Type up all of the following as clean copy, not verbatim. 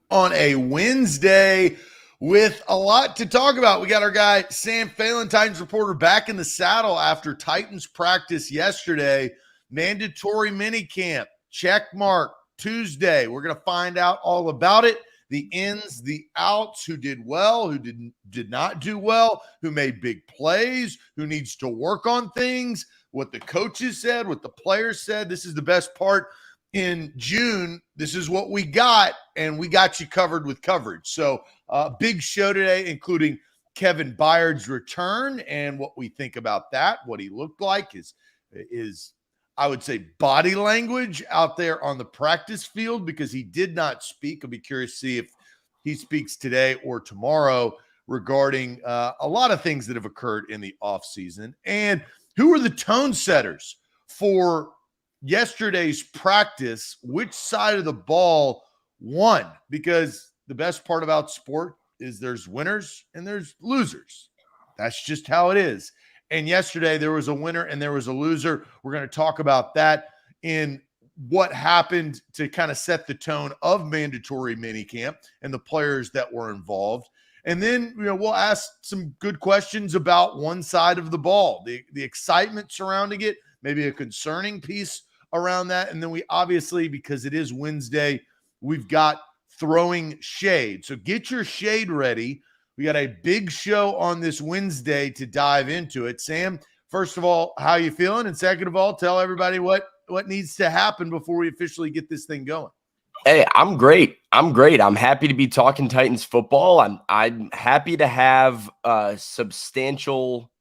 on a Wednesday with a lot to talk about. We got our guy Sam Phelan, Titans reporter, back in the saddle after Titans practice yesterday. Mandatory minicamp, check mark, Tuesday. We're going to find out all about it. The ins, the outs, who did well, who did not do well, who made big plays, who needs to work on things, what the coaches said, what the players said. This is the best part. In June, this is what we got, and we got you covered with coverage. So big show today, including Kevin Byard's return and what we think about that, what he looked like, is I would say body language out there on the practice field, because he did not speak. I'll be curious to see if he speaks today or tomorrow regarding a lot of things that have occurred in the offseason. And who are the tone setters for yesterday's practice? Which side of the ball won? Because the best part about sport is there's winners and there's losers. That's just how it is. And yesterday there was a winner and there was a loser. We're going to talk about that in what happened to kind of set the tone of mandatory minicamp and the players that were involved. And then, we'll ask some good questions about one side of the ball, the excitement surrounding it, maybe a concerning piece around that. And then we obviously, because it is Wednesday, we've got throwing shade. So get your shade ready. We got a big show on this Wednesday to dive into it. Sam, first of all, how you feeling? And second of all, tell everybody what needs to happen before we officially get this thing going. Hey, I'm great. I'm happy to be talking Titans football. I'm happy to have substantial,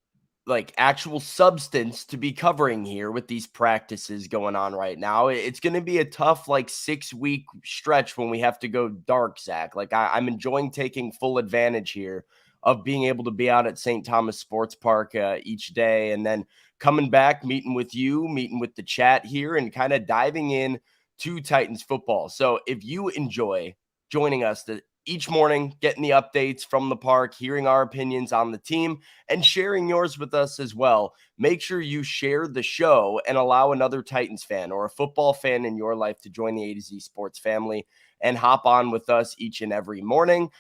actual substance to be covering here with these practices going on right now. It's going to be a tough 6-week stretch when we have to go dark, Zach. I'm enjoying taking full advantage here of being able to be out at St. Thomas Sports Park each day, and then coming back, meeting with you, meeting with the chat here, and kind of diving in to Titans football. So if you enjoy joining us each morning, getting the updates from the park, hearing our opinions on the team, and sharing yours with us as well, make sure you share the show and allow another Titans fan or a football fan in your life to join the A to Z Sports family and hop on with us each and every morning.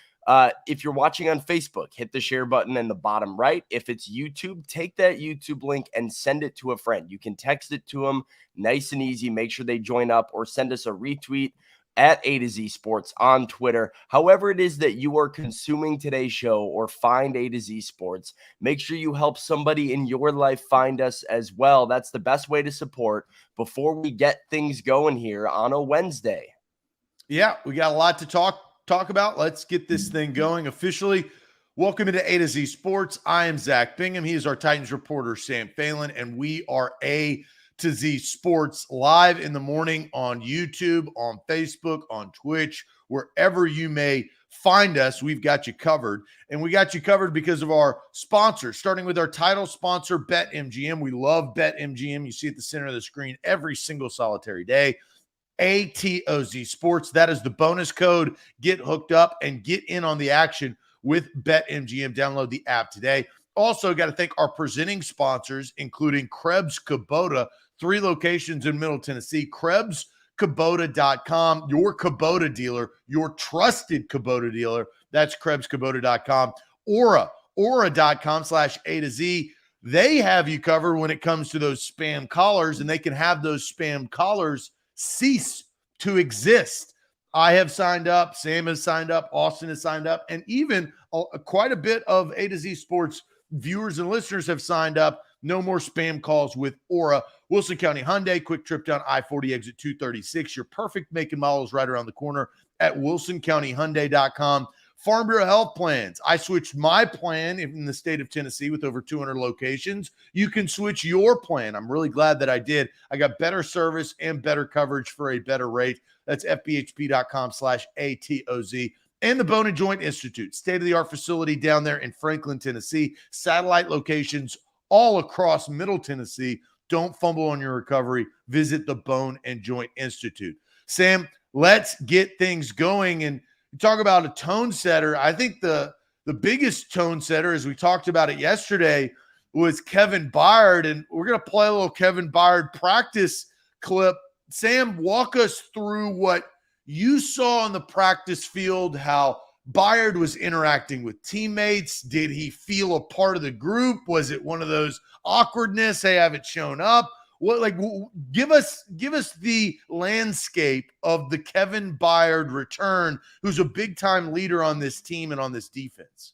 If you're watching on Facebook, hit the share button in the bottom right. If it's YouTube, take that YouTube link and send it to a friend. You can text it to them, nice and easy. Make sure they join up, or send us a retweet at A to Z Sports on Twitter. However it is that you are consuming today's show or find A to Z Sports, make sure you help somebody in your life find us as well. That's the best way to support before we get things going here on a Wednesday. Yeah, we got a lot to talk about. Let's get this thing going officially. Welcome to A to Z Sports. I am Zach Bingham. He is our Titans reporter, Sam Phelan, and we are A to Z Sports live in the morning on YouTube, on Facebook, on Twitch, wherever you may find us. We've got you covered, and we got you covered because of our sponsors, starting with our title sponsor, BetMGM. We love BetMGM. You see at the center of the screen every single solitary day. ATOZ Sports. That is the bonus code. Get hooked up and get in on the action with BetMGM. Download the app today. Also, got to thank our presenting sponsors, including Krebs Kubota, 3 locations in Middle Tennessee. KrebsKubota.com, your Kubota dealer, your trusted Kubota dealer. That's KrebsKubota.com. Aura.com/A to Z. They have you covered when it comes to those spam callers, and they can have those spam callers cease to exist. I have signed up, Sam has signed up, Austin has signed up, and even quite a bit of A to Z Sports viewers and listeners have signed up. No more spam calls with Aura. Wilson County Hyundai, quick trip down I-40 exit 236. Your perfect make and model is right around the corner at wilsoncountyhyundai.com. Farm Bureau Health Plans. I switched my plan in the state of Tennessee with over 200 locations. You can switch your plan. I'm really glad that I did. I got better service and better coverage for a better rate. That's fbhp.com/ATOZ. And the Bone and Joint Institute, state-of-the-art facility down there in Franklin, Tennessee. Satellite locations all across Middle Tennessee. Don't fumble on your recovery. Visit the Bone and Joint Institute. Sam, let's get things going. And talk about a tone setter. I think the biggest tone setter, as we talked about it yesterday, was Kevin Byard. And we're going to play a little Kevin Byard practice clip. Sam, walk us through what You saw on the practice field how Byard was interacting with teammates. Did he feel a part of the group? Was it one of those awkwardness? They haven't shown up. What, like, give us the landscape of the Kevin Byard return, who's a big time leader on this team and on this defense.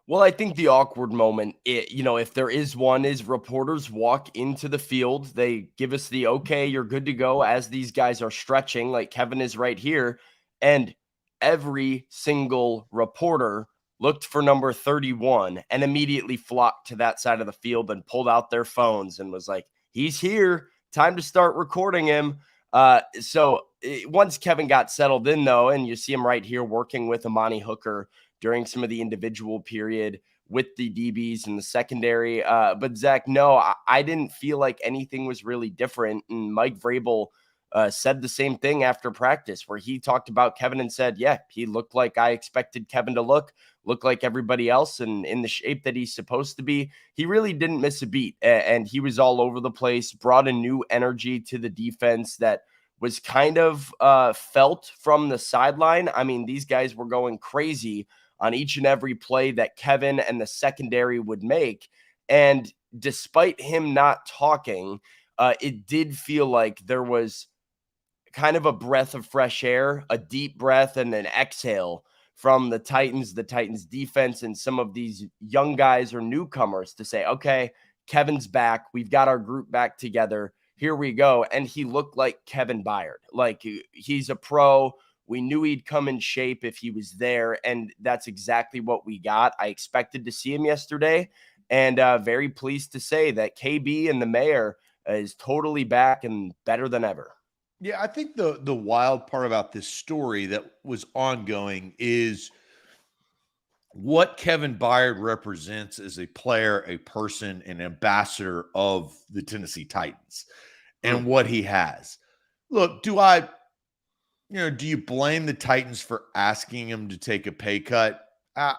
Well, I think the awkward moment, if there is one, is reporters walk into the field. They give us the, okay, you're good to go, as these guys are stretching, like Kevin is right here. And every single reporter looked for number 31 and immediately flocked to that side of the field and pulled out their phones and was like, he's here. Time to start recording him. Once Kevin got settled in, though, and you see him right here working with Amani Hooker during some of the individual period with the DBs in the secondary. But Zach, no, I didn't feel like anything was really different. And Mike Vrabel said the same thing after practice, where he talked about Kevin and said, yeah, he looked like I expected Kevin to look like everybody else, and in the shape that he's supposed to be. He really didn't miss a beat, and he was all over the place, brought a new energy to the defense that was kind of felt from the sideline. I mean, these guys were going crazy on each and every play that Kevin and the secondary would make. And despite him not talking, it did feel like there was kind of a breath of fresh air, a deep breath and an exhale from the Titans defense, and some of these young guys or newcomers to say, okay, Kevin's back. We've got our group back together. Here we go. And he looked like Kevin Byard. Like, he's a pro. We knew he'd come in shape if he was there, and that's exactly what we got. I expected to see him yesterday, and very pleased to say that KB and the mayor is totally back and better than ever. Yeah, I think the wild part about this story that was ongoing is what Kevin Byard represents as a player, a person, an ambassador of the Tennessee Titans, and what he has. Look, do you blame the Titans for asking him to take a pay cut? I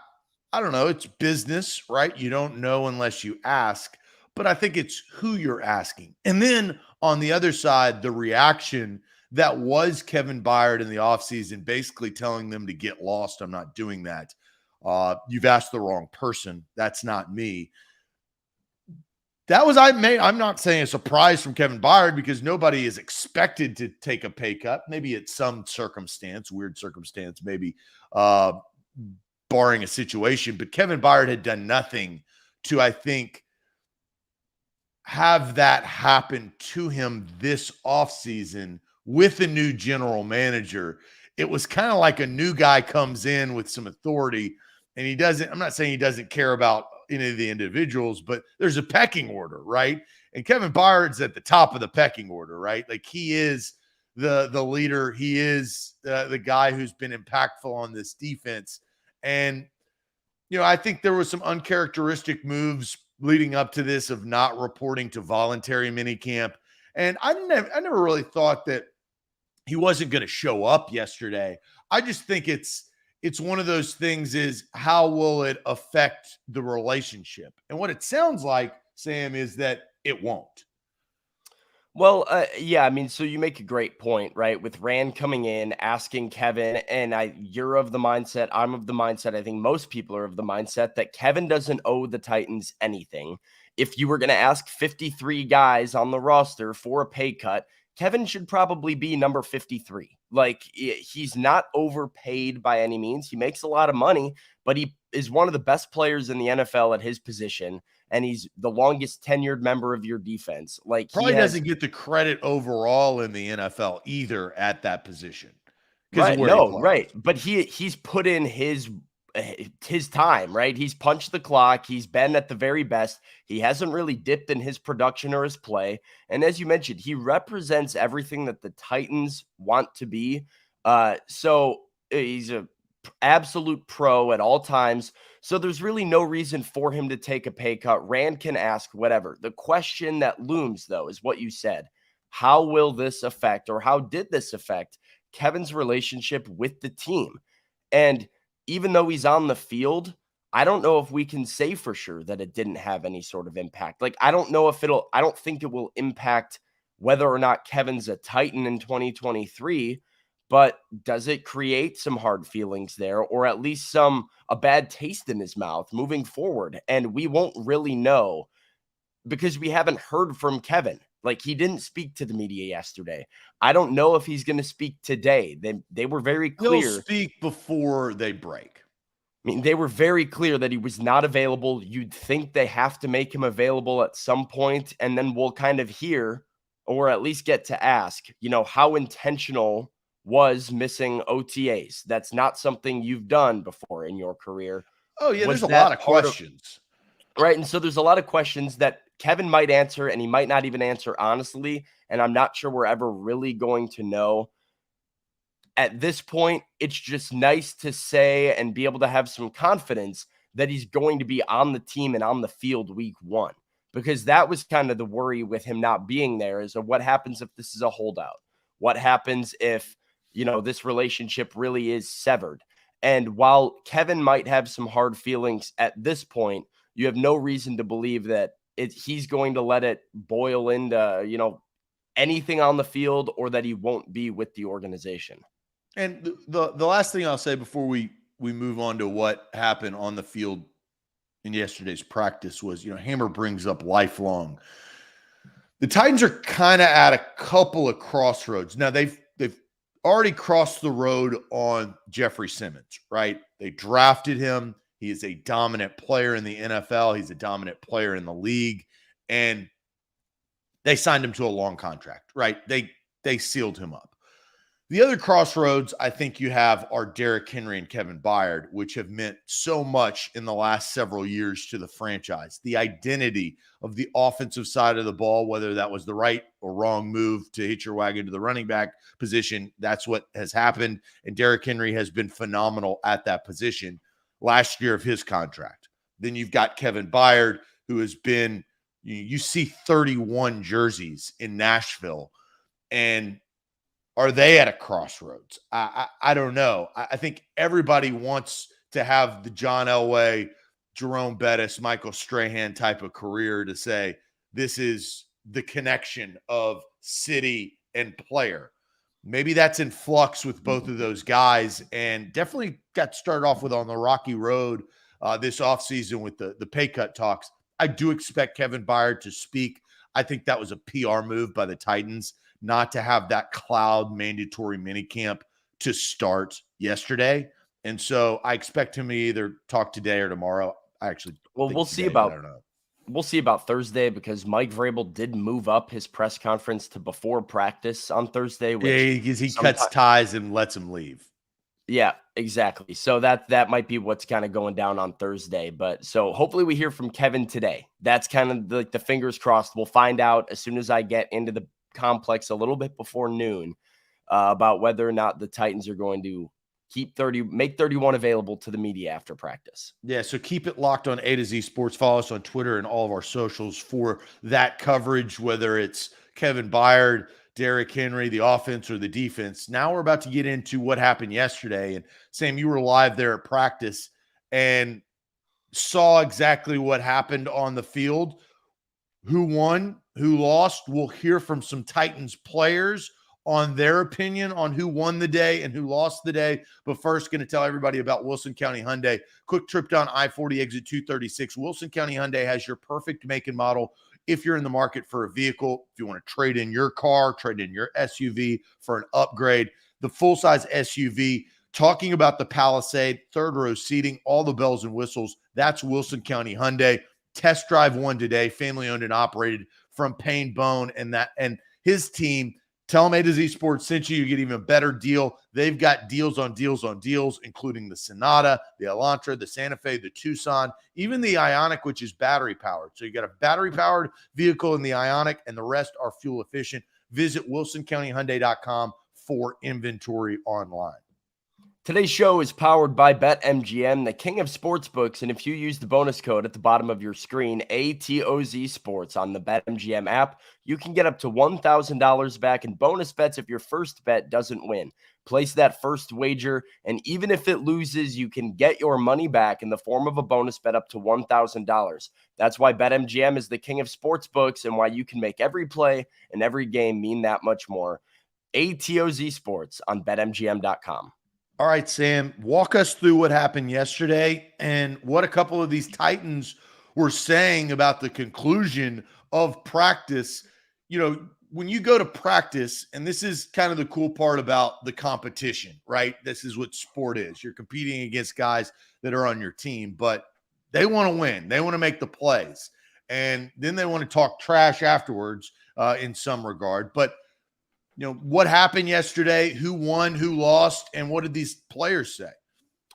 don't know. It's business, right? You don't know unless you ask, but I think it's who you're asking. And then on the other side, the reaction that was Kevin Byard in the offseason, basically telling them to get lost. I'm not doing that. You've asked the wrong person. That's not me. That was, I'm not saying a surprise from Kevin Byard, because nobody is expected to take a pay cut. Maybe it's some circumstance, weird circumstance, maybe barring a situation. But Kevin Byard had done nothing to, I think, have that happen to him this offseason with a new general manager. It was kind of like a new guy comes in with some authority, and I'm not saying he doesn't care about any of the individuals, but there's a pecking order, right? And Kevin Byard's at the top of the pecking order, right? Like, he is the leader. He is the guy who's been impactful on this defense. And, I think there was some uncharacteristic moves leading up to this of not reporting to voluntary minicamp. And I never really thought that he wasn't going to show up yesterday. I just think it's one of those things, is how will it affect the relationship? And what it sounds like, Sam, is that it won't. Well, yeah, I mean, so you make a great point, right? With Rand coming in, asking Kevin, and you're of the mindset, I'm of the mindset, I think most people are of the mindset that Kevin doesn't owe the Titans anything. If you were going to ask 53 guys on the roster for a pay cut, Kevin should probably be number 53. Like, he's not overpaid by any means. He makes a lot of money, but he is one of the best players in the NFL at his position, and he's the longest tenured member of your defense. Like, probably doesn't get the credit overall in the NFL either at that position. Right? No, right. But he's put in his time, right? He's punched the clock. He's been at the very best. He hasn't really dipped in his production or his play. And as you mentioned, he represents everything that the Titans want to be. So he's a absolute pro at all times. So there's really no reason for him to take a pay cut. Rand can ask whatever. The question that looms, though, is what you said. How will this affect, or how did this affect Kevin's relationship with the team? And even though he's on the field, I don't know if we can say for sure that it didn't have any sort of impact. Like, I don't think it will impact whether or not Kevin's a Titan in 2023, but does it create some hard feelings there, or at least a bad taste in his mouth moving forward? And we won't really know because we haven't heard from Kevin. Like, he didn't speak to the media yesterday. I don't know if he's going to speak today. They were very He'll clear. speak before they break. I mean, they were very clear that he was not available. You'd think they have to make him available at some point, and then we'll kind of hear, or at least get to ask, how intentional was missing OTAs? That's not something you've done before in your career. Oh, yeah, Was there's a that lot of part of- questions. Right. And so there's a lot of questions that Kevin might answer, and he might not even answer honestly. And I'm not sure we're ever really going to know. At this point, it's just nice to say and be able to have some confidence that he's going to be on the team and on the field week 1, because that was kind of the worry with him not being there, is what happens if this is a holdout? What happens if, this relationship really is severed? And while Kevin might have some hard feelings at this point, you have no reason to believe that he's going to let it boil into, anything on the field, or that he won't be with the organization. And the last thing I'll say before we move on to what happened on the field in yesterday's practice was, Hammer brings up lifelong. The Titans are kind of at a couple of crossroads. Now, they've already crossed the road on Jeffrey Simmons, right? They drafted him. He is a dominant player in the NFL. He's a dominant player in the league. And they signed him to a long contract, right? They sealed him up. The other crossroads I think you have are Derrick Henry and Kevin Byard, which have meant so much in the last several years to the franchise. The identity of the offensive side of the ball, whether that was the right or wrong move to hitch your wagon to the running back position, that's what has happened. And Derrick Henry has been phenomenal at that position last year of his contract. Then you've got Kevin Byard, who has been, you see 31 jerseys in Nashville, and are they at a crossroads? I don't know. I think everybody wants to have the John Elway, Jerome Bettis, Michael Strahan type of career to say this is the connection of city and player. Maybe that's in flux with both of those guys, and definitely got started off with on the rocky road this offseason with the pay cut talks. I do expect Kevin Byard to speak. I think that was a PR move by the Titans not to have that cloud mandatory minicamp to start yesterday. And so I expect him to either talk today or tomorrow. We'll see about Thursday, because Mike Vrabel did move up his press conference to before practice on Thursday. Because he cuts ties and lets him leave. Yeah, exactly. So that might be what's kind of going down on Thursday. But so hopefully we hear from Kevin today. That's kind of the fingers crossed. We'll find out as soon as I get into the complex a little bit before noon about whether or not the Titans are going to make 31 available to the media after practice. Yeah, so keep it locked on A to Z Sports. Follow us on Twitter and all of our socials for that coverage, whether it's Kevin Byard, Derrick Henry, the offense or the defense. Now we're about to get into what happened yesterday. And Sam, you were live there at practice and saw exactly what happened on the field. Who won, who lost? We'll hear from some Titans players on their opinion on who won the day and who lost the day. But first, going to tell everybody about Wilson County Hyundai. Quick trip down I-40 exit 236. Wilson County Hyundai has your perfect make and model if you're in the market for a vehicle, if you want to trade in your car, trade in your SUV for an upgrade. The full-size SUV, talking about the Palisade, third row seating, all the bells and whistles. That's Wilson County Hyundai. Test drive one today, family owned and operated from Payne Bone and his team. Tell them A to Z Sports sent you. You get even a better deal. They've got deals on deals on deals, including the Sonata, the Elantra, the Santa Fe, the Tucson, even the Ioniq, which is battery powered. So you got a battery powered vehicle in the Ioniq, and the rest are fuel efficient. Visit wilsoncountyhyundai.com for inventory online. Today's show is powered by BetMGM, the king of sportsbooks, and if you use the bonus code at the bottom of your screen, ATOZ Sports, on the BetMGM app, you can get up to $1,000 back in bonus bets if your first bet doesn't win. Place that first wager, and even if it loses, you can get your money back in the form of a bonus bet up to $1,000. That's why BetMGM is the king of sportsbooks and why you can make every play and every game mean that much more. ATOZ Sports on BetMGM.com. All right, Sam, walk us through what happened yesterday and what a couple of these Titans were saying about the conclusion of practice. You know, when you go to practice, and this is kind of the cool part about the competition, right? This is what sport is. You're competing against guys that are on your team, but they want to win. They want to make the plays. And then they want to talk trash afterwards in some regard. But you know, what happened yesterday, who won, who lost, and what did these players say?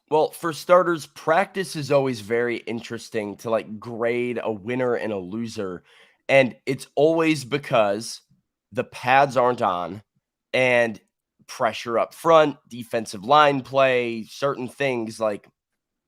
Well, for starters, practice is always very interesting to like grade a winner and a loser. And it's always because the pads aren't on and pressure up front, defensive line play, certain things like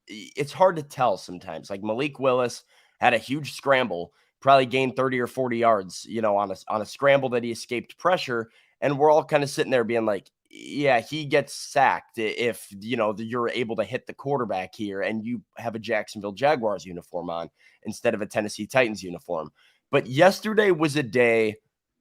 it's hard to tell sometimes. Like Malik Willis had a huge scramble, probably gained 30 or 40 yards, on a scramble that he escaped pressure. And we're all kind of sitting there being like, yeah, he gets sacked if, you're able to hit the quarterback here and you have a Jacksonville Jaguars uniform on instead of a Tennessee Titans uniform. But yesterday was a day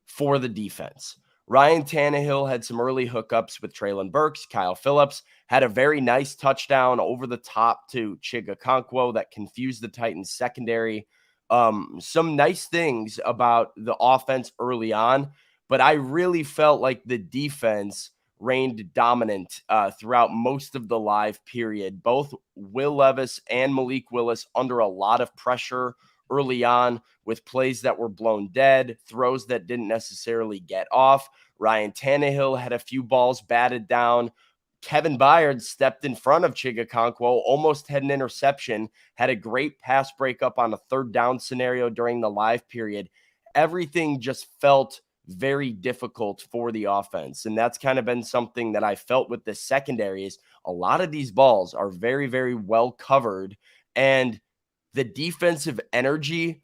for the defense. Ryan Tannehill had some early hookups with Treylon Burks. Kyle Phillips had a very nice touchdown over the top to Chigakonkwo that confused the Titans secondary. Some nice things about the offense early on, but I really felt like the defense reigned dominant throughout most of the live period. Both Will Levis and Malik Willis under a lot of pressure early on with plays that were blown dead, throws that didn't necessarily get off. Ryan Tannehill had a few balls batted down. Kevin Byard stepped in front of Chigakonkwo, almost had an interception, had a great pass breakup on a third down scenario during the live period. Everything just felt very difficult for the offense. And that's kind of been something that I felt with the secondary is a lot of these balls are very, very well covered. And the defensive energy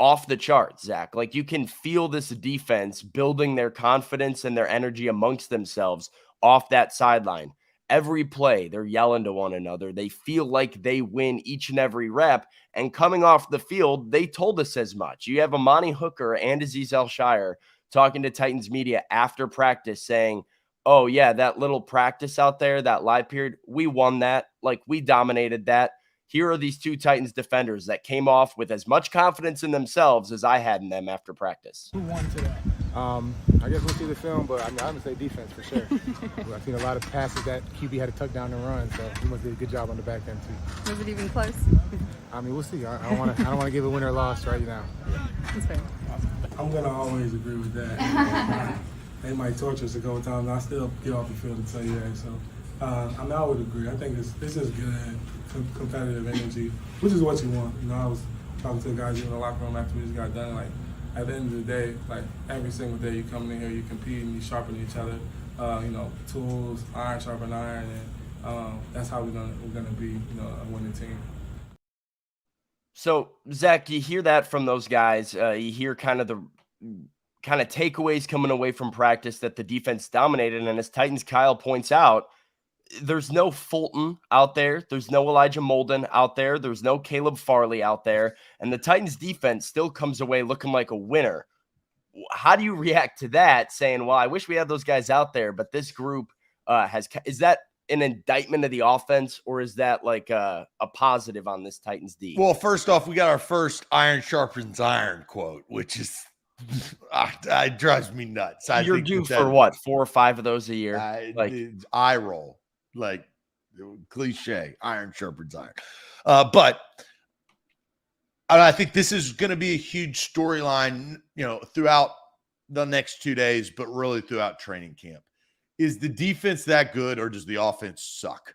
off the charts, Zach. Like you can feel this defense building their confidence and their energy amongst themselves off that sideline. Every play, they're yelling to one another. They feel like they win each and every rep. And coming off the field, they told us as much. You have Amani Hooker and Azeez Al-Shire talking to Titans media after practice saying, oh, yeah, that little practice out there, that live period, we won that. Like we dominated that. Here are these two Titans defenders that came off with as much confidence in themselves as I had in them after practice. Who won today? I guess we'll see the film, but I'm going to say defense for sure. I've seen a lot of passes that QB had to tuck down and run, so he must do a good job on the back end too. Was it even close? I mean, we'll see. I don't want to give a winner or loss right now. That's fair. I'm going to always agree with that. They might torture us a couple times, and I still get off the field to tell you that. So, I would agree. I think this is good, competitive energy, which is what you want. I was talking to the guys in the locker room after we just got done. Like, at the end of the day, like every single day you come in here, you compete and you sharpen each other. Tools, iron sharpen iron, and that's how we're gonna be, a winning team. So, Zach, you hear that from those guys. You hear kind of the takeaways coming away from practice that the defense dominated. And as Titans Kyle points out, there's no Fulton out there. There's no Elijah Molden out there. There's no Caleb Farley out there. And the Titans defense still comes away looking like a winner. How do you react to that, saying, well, I wish we had those guys out there, but this group is that an indictment of the offense, or is that like a positive on this Titans D? Well, first off, we got our first iron sharpens iron quote, which is it drives me nuts. You're due for what, 4 or 5 of those a year? Eye roll, like cliche, iron sharpens iron. But I think this is going to be a huge storyline, throughout the next 2 days, but really throughout training camp. Is the defense that good, or does the offense suck?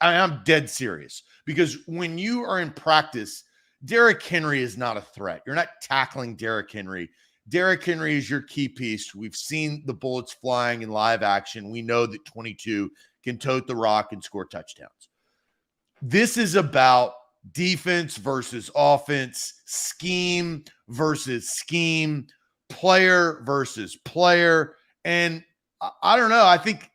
I'm dead serious, because when you are in practice, Derrick Henry is not a threat. You're not tackling Derrick Henry. Derrick Henry is your key piece. We've seen the bullets flying in live action. We know that 22 can tote the rock and score touchdowns. This is about defense versus offense, scheme versus scheme, player versus player. And I don't know. I think,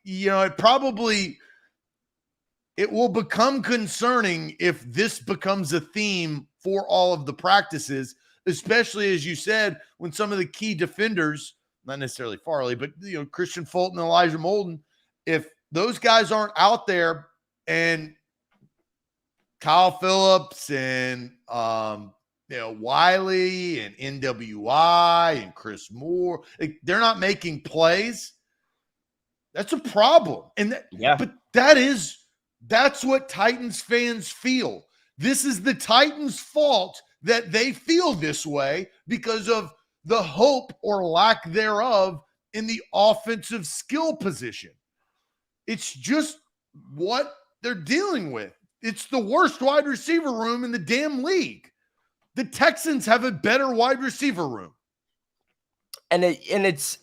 it will become concerning if this becomes a theme for all of the practices, especially, as you said, when some of the key defenders not necessarily Farley, but Christian Fulton and Elijah Molden, if those guys aren't out there and Kyle Phillips and Wiley and NWI and Chris Moore, they're not making plays, that's a problem. And but that's what Titans fans feel. This is the Titans' fault that they feel this way because of the hope or lack thereof in the offensive skill position. It's just what they're dealing with. It's the worst wide receiver room in the damn league. The Texans have a better wide receiver room. And it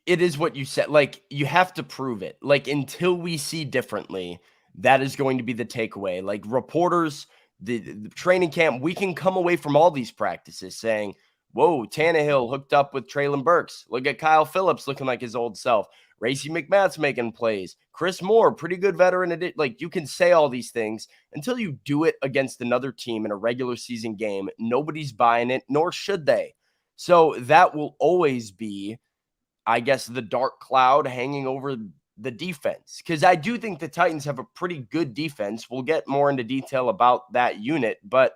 is what you said. Like, you have to prove it. Like, until we see differently, that is going to be the takeaway. Like, reporters, the training camp, we can come away from all these practices saying, whoa, Tannehill hooked up with Treylon Burks. Look at Kyle Phillips looking like his old self. Racey McMath's making plays. Chris Moore, pretty good veteran. Like, you can say all these things until you do it against another team in a regular season game. Nobody's buying it, nor should they. So that will always be, I guess, the dark cloud hanging over the defense. Because I do think the Titans have a pretty good defense. We'll get more into detail about that unit, but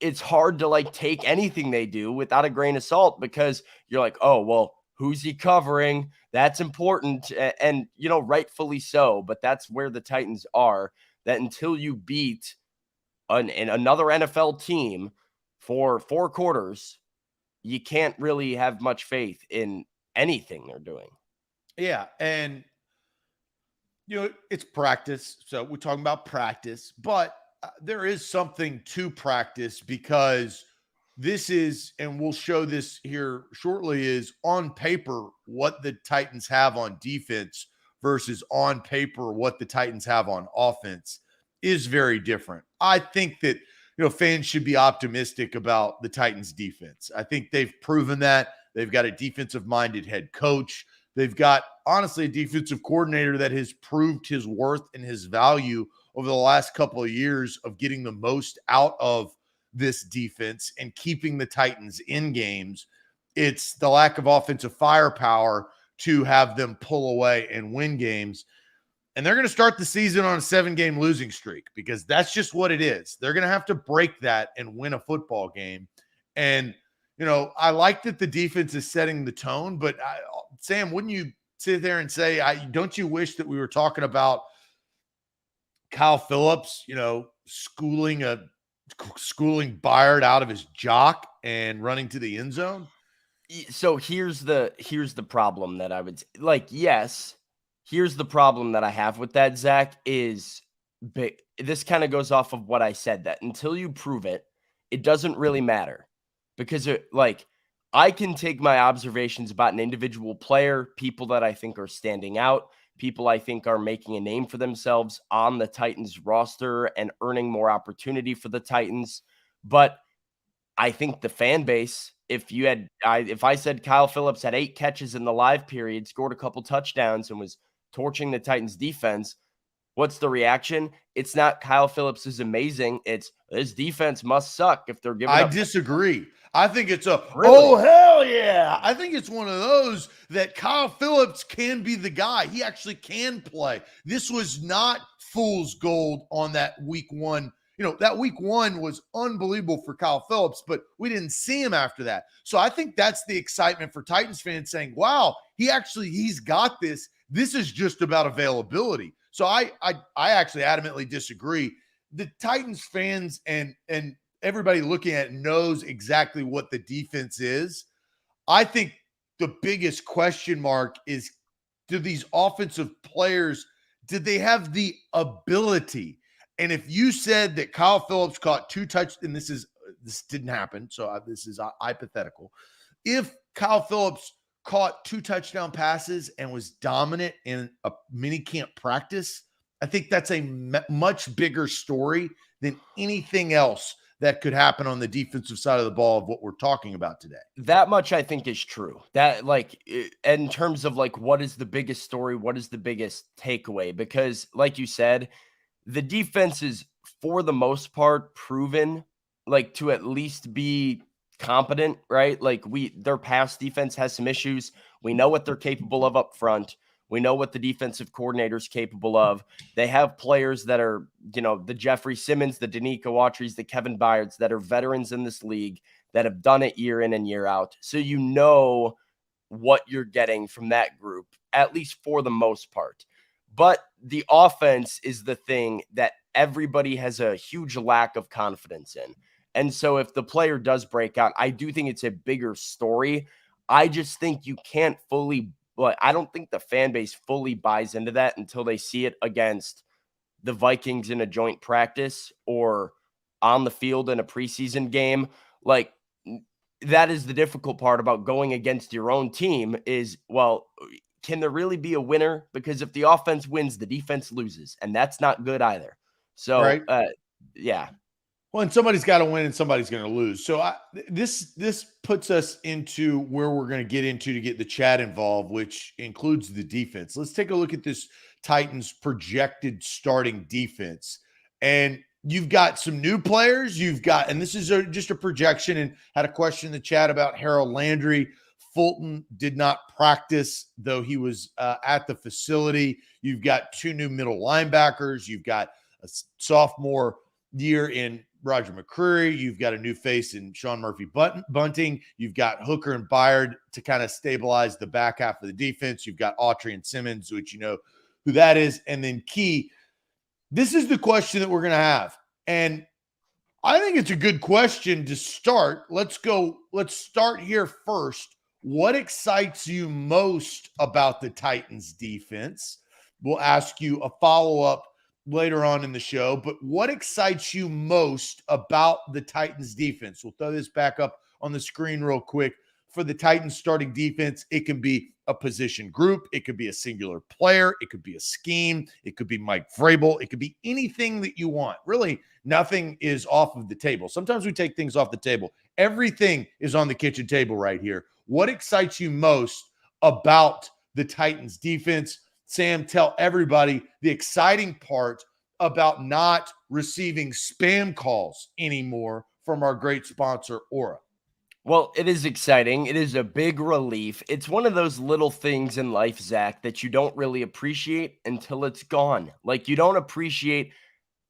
it's hard to like take anything they do without a grain of salt because you're like, oh, well, who's he covering? That's important. And rightfully so. But that's where the Titans are, that until you beat another NFL team for 4 quarters, you can't really have much faith in anything they're doing. Yeah. And, it's practice. So we're talking about practice, but there is something to practice because this is, and we'll show this here shortly, is on paper what the Titans have on defense versus on paper what the Titans have on offense is very different. I think that, fans should be optimistic about the Titans defense. I think they've proven that. They've got a defensive-minded head coach. They've got, honestly, a defensive coordinator that has proved his worth and his value over the last couple of years of getting the most out of this defense and keeping the Titans in games. It's the lack of offensive firepower to have them pull away and win games. And they're going to start the season on a 7-game losing streak because that's just what it is. They're going to have to break that and win a football game. And, I like that the defense is setting the tone, but Sam, wouldn't you sit there and say, don't you wish that we were talking about Kyle Phillips, schooling Byard out of his jock and running to the end zone? So here's the problem that I would like. Yes, here's the problem that I have with that, Zach, is this kind of goes off of what I said, that until you prove it, it doesn't really matter. Because I can take my observations about an individual player, people that I think are standing out, people I think are making a name for themselves on the Titans roster and earning more opportunity for the Titans. But I think the fan base, if I said Kyle Phillips had 8 catches in the live period, scored a couple touchdowns and was torching the Titans defense, what's the reaction? It's not Kyle Phillips is amazing. It's this defense must suck if they're giving up. I disagree. I think it's oh, hell yeah. I think it's one of those that Kyle Phillips can be the guy. He actually can play. This was not fool's gold on that week 1. That week 1 was unbelievable for Kyle Phillips, but we didn't see him after that. So I think that's the excitement for Titans fans saying, wow, he's got this. This is just about availability. So I actually adamantly disagree. The Titans fans and everybody looking at it knows exactly what the defense is. I think the biggest question mark is, do these offensive players, did they have the ability? And if you said that Kyle Phillips caught 2 touchdowns, and this didn't happen, so this is hypothetical. If Kyle Phillips caught 2 touchdown passes and was dominant in a minicamp practice, I think that's a much bigger story than anything else that could happen on the defensive side of the ball of what we're talking about today. That much I think is true. That in terms of what is the biggest story, what is the biggest takeaway? Because like you said, the defense is for the most part proven to at least be competent, right? Like their pass defense has some issues. We know what they're capable of up front. We know what the defensive coordinator's capable of. They have players that are, the Jeffrey Simmons, the Danico Autry's, the Kevin Byards that are veterans in this league that have done it year in and year out. So you know what you're getting from that group, at least for the most part. But the offense is the thing that everybody has a huge lack of confidence in. And so if the player does break out, I do think it's a bigger story. I just think you can't I don't think the fan base fully buys into that until they see it against the Vikings in a joint practice or on the field in a preseason game. Like, that is the difficult part about going against your own team is, can there really be a winner? Because if the offense wins, the defense loses, and that's not good either. So, right. Yeah. Well, and somebody's got to win and somebody's going to lose. So this puts us into where we're going to get into to get the chat involved, which includes the defense. Let's take a look at this Titans projected starting defense. And you've got some new players. And this is just a projection, and had a question in the chat about Harold Landry. Fulton did not practice, though he was at the facility. You've got 2 new middle linebackers. You've got a sophomore year in Roger McCreary. You've got a new face in Sean Murphy-Bunting. You've got Hooker and Byard to kind of stabilize the back half of the defense. You've got Autry and Simmons, which you know who that is. And then Key, this is the question that we're going to have. And I think it's a good question to start. Let's start here first. What excites you most about the Titans defense? We'll ask you a follow-up later on in the show, but what excites you most about the Titans defense? We'll throw this back up on the screen real quick. For the Titans starting defense, it can be a position group. It could be a singular player. It could be a scheme. It could be Mike Vrabel. It could be anything that you want. Really, nothing is off of the table. Sometimes we take things off the table. Everything is on the kitchen table right here. What excites you most about the Titans defense? Sam, tell everybody the exciting part about not receiving spam calls anymore from our great sponsor, Aura. Well, it is exciting. It is a big relief. It's one of those little things in life, Zach, that you don't really appreciate until it's gone. Like, you don't appreciate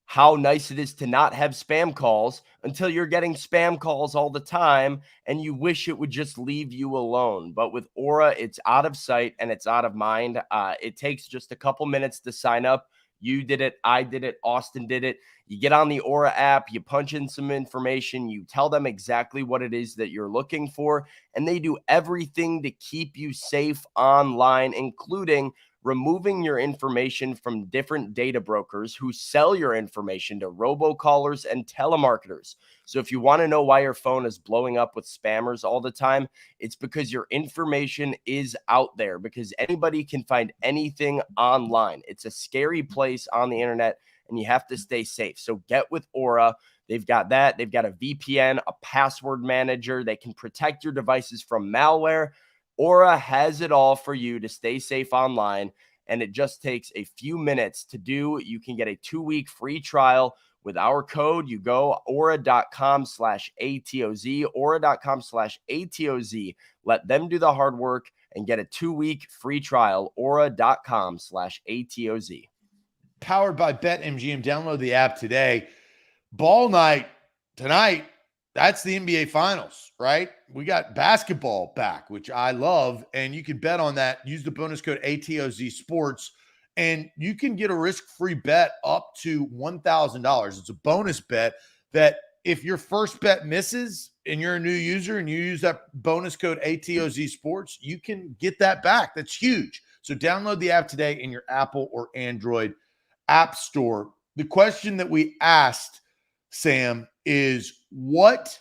how nice it is to not have spam calls until you're getting spam calls all the time and you wish it would just leave you alone. But with Aura, it's out of sight and it's out of mind. It takes just a couple minutes to sign up. You did it. I did it. Austin did it. You get on the Aura app, you punch in some information, you tell them exactly what it is that you're looking for, and they do everything to keep you safe online, including removing your information from different data brokers who sell your information to robocallers and telemarketers. So if you want to know why your phone is blowing up with spammers all the time, it's because your information is out there, because anybody can find anything online. It's a scary place on the internet, and you have to stay safe. So get with Aura. They've got that. They've got a VPN, a password manager. They can protect your devices from malware. Aura has it all for you to stay safe online, and it just takes a few minutes to do. You can get a 2-week free trial with our code. You go aura.com/ATOZ, aura.com/ATOZ. Let them do the hard work and get a 2-week free trial, aura.com/ATOZ. Powered by BetMGM. Download the app today. Ball night tonight. That's the NBA Finals, right? We got basketball back, which I love, and you can bet on that. Use the bonus code ATOZ Sports, and you can get a risk-free bet up to $1,000. It's a bonus bet that if your first bet misses and you're a new user and you use that bonus code ATOZ Sports, you can get that back. That's huge. So download the app today in your Apple or Android app store. The question that we asked, Sam, is what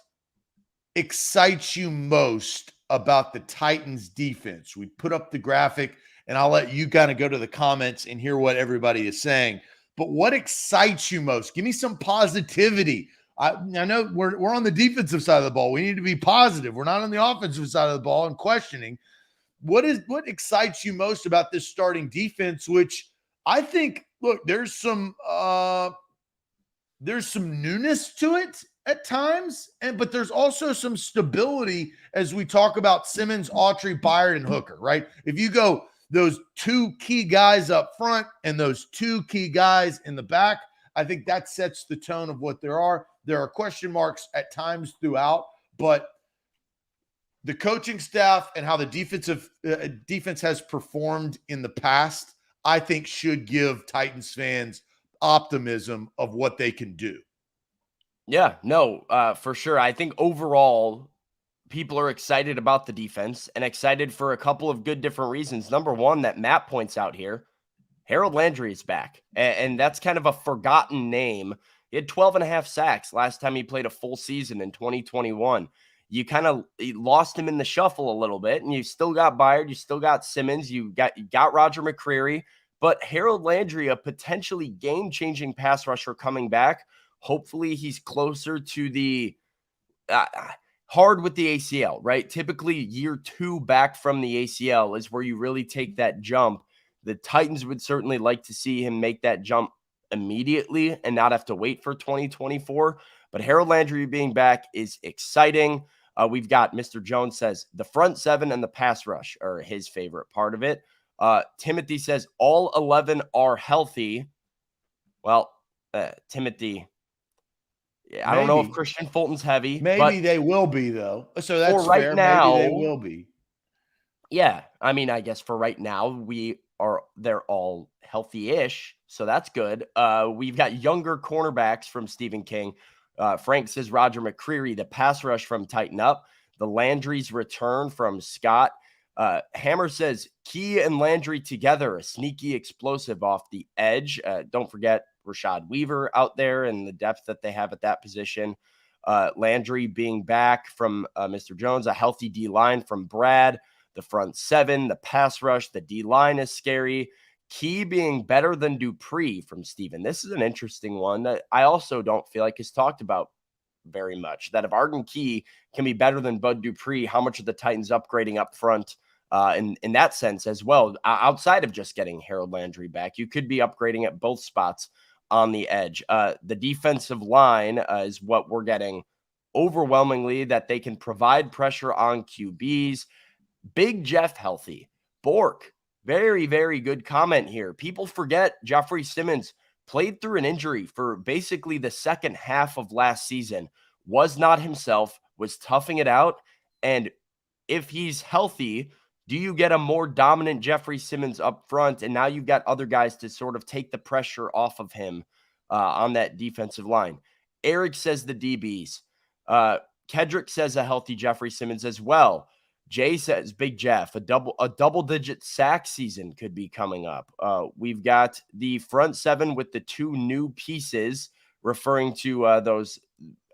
excites you most about the Titans defense? We put up the graphic, and I'll let you kind of go to the comments and hear what everybody is saying. But what excites you most? Give me some positivity. I know we're on the defensive side of the ball. We need to be positive. We're not on the offensive side of the ball and questioning. What excites you most about this starting defense, which I think, look, there's some newness to it at times, but there's also some stability as we talk about Simmons, Autry, Byard, and Hooker, right? If you go those two key guys up front and those two key guys in the back, I think that sets the tone of what there are. There are question marks at times throughout, but the coaching staff and how the defense has performed in the past, I think should give Titans fans optimism of what they can do. Yeah, no, for sure. I think overall, people are excited about the defense and excited for a couple of good different reasons. Number one, that Matt points out here, Harold Landry is back, and that's kind of a forgotten name. He had 12 and a half sacks last time he played a full season in 2021. You kind of lost him in the shuffle a little bit, and you still got Byard, you still got Simmons, you got Roger McCreary, but Harold Landry, a potentially game-changing pass rusher coming back. Hopefully he's closer to the hard with the ACL, right? Typically year 2 back from the ACL is where you really take that jump. The Titans would certainly like to see him make that jump immediately and not have to wait for 2024. But Harold Landry being back is exciting. We've got Mr. Jones says the front 7 and the pass rush are his favorite part of it. Timothy says all 11 are healthy. Well, Timothy, I don't know if Christian Fulton's heavy. Maybe they will be, though. So that's right fair. now, maybe they will be. Yeah. I mean, I guess for right now, they're all healthy-ish. So that's good. We've got younger cornerbacks from Stephen King. Frank says Roger McCreary, the pass rush from Tighten Up. The Landry's return from Scott. Hammer says Key and Landry together, a sneaky explosive off the edge. Don't forget Rashad Weaver out there and the depth that they have at that position. Landry being back from Mr. Jones, a healthy D-line from Brad. The front 7, the pass rush, the D-line is scary. Key being better than Dupree from Steven. This is an interesting one that I also don't feel like is talked about very much. That if Arden Key can be better than Bud Dupree, how much are the Titans upgrading up front in that sense as well? Outside of just getting Harold Landry back, you could be upgrading at both spots on the edge. The defensive line is what we're getting overwhelmingly, that they can provide pressure on QBs. Big Jeff healthy. Bork, very, very good comment here. People forget Jeffrey Simmons played through an injury for basically the second half of last season, was not himself, was toughing it out. And if he's healthy, do you get a more dominant Jeffrey Simmons up front? And now you've got other guys to sort of take the pressure off of him on that defensive line. Eric says the DBs. Kedrick says a healthy Jeffrey Simmons as well. Jay says Big Jeff, a double-digit sack season could be coming up. We've got the front 7 with the 2 new pieces, referring to those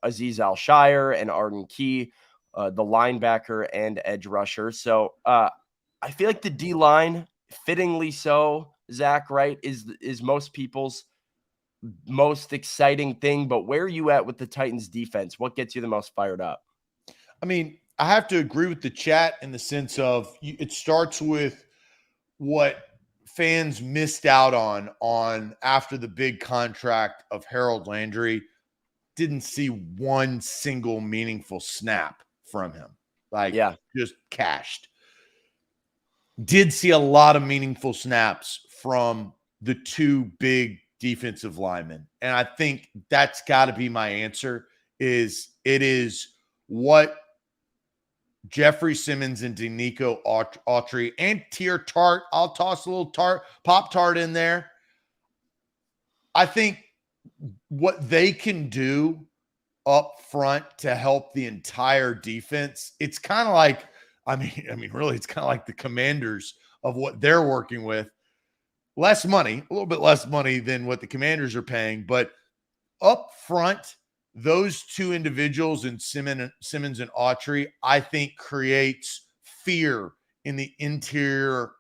Aziz Al-Shire and Arden Key, the linebacker and edge rusher. So I feel like the D-line, fittingly so, Zach, right, is most people's most exciting thing. But where are you at with the Titans defense? What gets you the most fired up? I mean, I have to agree with the chat in the sense of it starts with what fans missed out on after the big contract of Harold Landry. Didn't see one single meaningful snap from him. Just cashed. Did see a lot of meaningful snaps from the 2 big defensive linemen. And I think that's got to be my answer, is it is what Jeffrey Simmons and Denico Autry and Tier Tart. I'll toss a little Pop-Tart in there. I think what they can do up front to help the entire defense, it's kind of like, I mean, really, it's kind of like the Commanders of what they're working with. Less money, a little bit less money than what the Commanders are paying, but up front, those 2 individuals in Simmons and Autry, I think, creates fear in the interior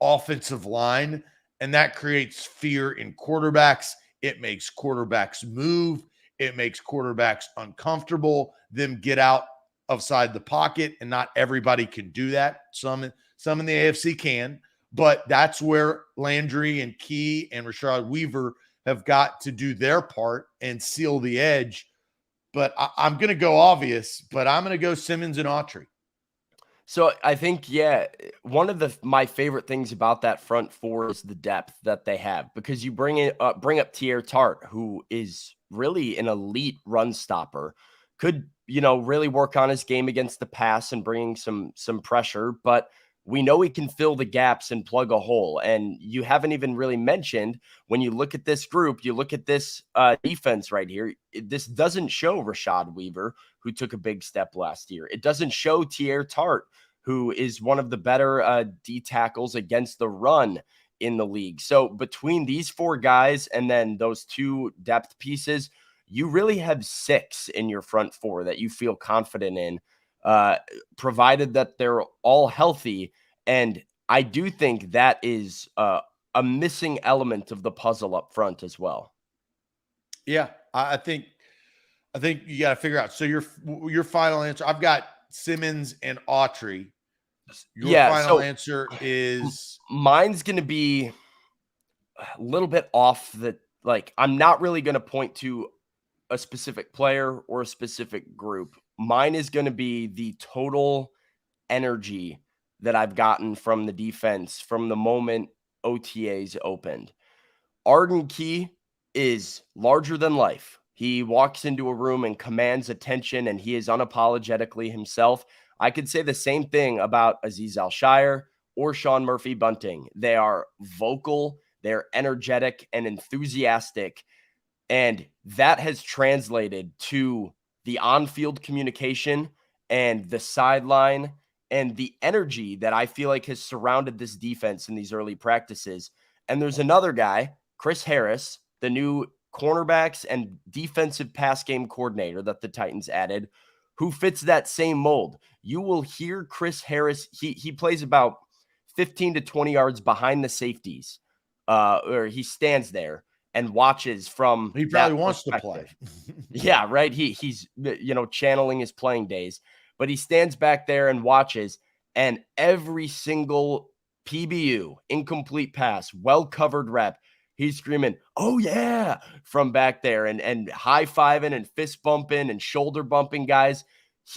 offensive line, and that creates fear in quarterbacks. It makes quarterbacks move. It makes quarterbacks uncomfortable, them get out outside the pocket, and not everybody can do that. Some in the AFC can, but that's where Landry and Key and Rashad Weaver have got to do their part and seal the edge. but I'm going to go obvious, but I'm going to go Simmons and Autry. So I think, yeah, one of my favorite things about that front four is the depth that they have, because you bring up Tier Tart, who is really an elite run stopper, could, really work on his game against the pass and bringing some pressure, but we know he can fill the gaps and plug a hole. And you haven't even really mentioned, when you look at this group, you look at this defense right here, this doesn't show Rashad Weaver, who took a big step last year. It doesn't show Tier Tart, who is one of the better D tackles against the run in the league. So between these four guys and then those two depth pieces, you really have 6 in your front four that you feel confident in, provided that they're all healthy. And I do think that is a missing element of the puzzle up front as well. Yeah, I think you got to figure out. So your final answer, I've got Simmons and Autry. Your final answer is? Mine's going to be a little bit off I'm not really going to point to a specific player or a specific group. Mine is going to be the total energy that I've gotten from the defense from the moment OTAs opened. Arden Key is larger than life. He walks into a room and commands attention, and he is unapologetically himself. I could say the same thing about Aziz Al-Shire or Sean Murphy-Bunting. They are vocal, they're energetic and enthusiastic, and that has translated to the on-field communication and the sideline and the energy that I feel like has surrounded this defense in these early practices. And there's another guy, Chris Harris, the new cornerbacks and defensive pass game coordinator that the Titans added, who fits that same mold. You will hear Chris Harris. He plays about 15 to 20 yards behind the safeties, or he stands there and watches from. He probably wants to play. Yeah, right. He's channeling his playing days, but he stands back there and watches, and every single PBU, incomplete pass, well covered rep, he's screaming, "Oh yeah," from back there, and high-fiving and fist bumping and shoulder bumping guys.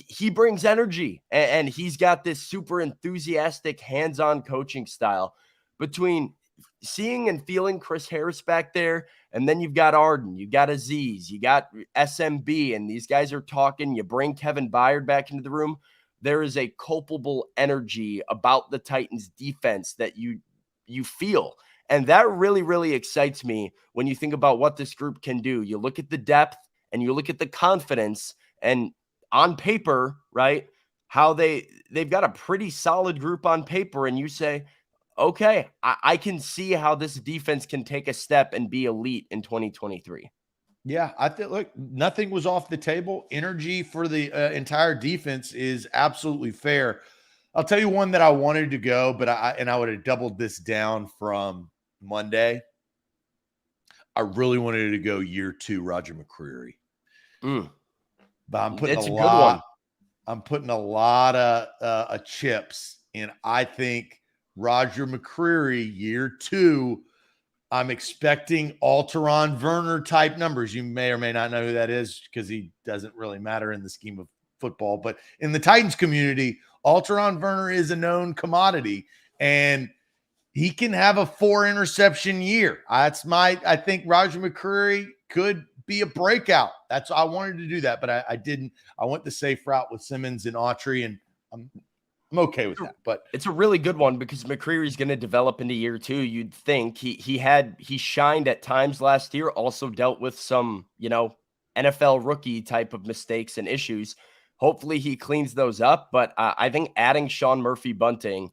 He brings energy, and he's got this super enthusiastic, hands-on coaching style. Between seeing and feeling Chris Harris back there, and then you've got Arden, you got Aziz, you got SMB, and these guys are talking. You bring Kevin Byard back into the room. There is a culpable energy about the Titans defense that you feel. And that really, really excites me when you think about what this group can do. You look at the depth and you look at the confidence, and on paper, right, how they've got a pretty solid group on paper, and you say, okay, I can see how this defense can take a step and be elite in 2023. Yeah, I think, look, nothing was off the table. Energy for the entire defense is absolutely fair. I'll tell you one that I wanted to go, but I would have doubled this down from Monday. I really wanted to go year 2, Roger McCreary. But I'm putting I'm putting a lot of chips in. I think Roger McCreary year 2. I'm expecting Alteron Werner type numbers. You may or may not know who that is because he doesn't really matter in the scheme of football. But in the Titans community, Alteron Werner is a known commodity, and he can have a 4 interception year. I think Roger McCreary could be a breakout. I wanted to do that, but I didn't. I went the safe route with Simmons and Autry, and I'm okay with that. But it's a really good one because McCreary's going to develop into year 2. You'd think he shined at times last year, also dealt with some, NFL rookie type of mistakes and issues. Hopefully he cleans those up. But I think adding Sean Murphy-Bunting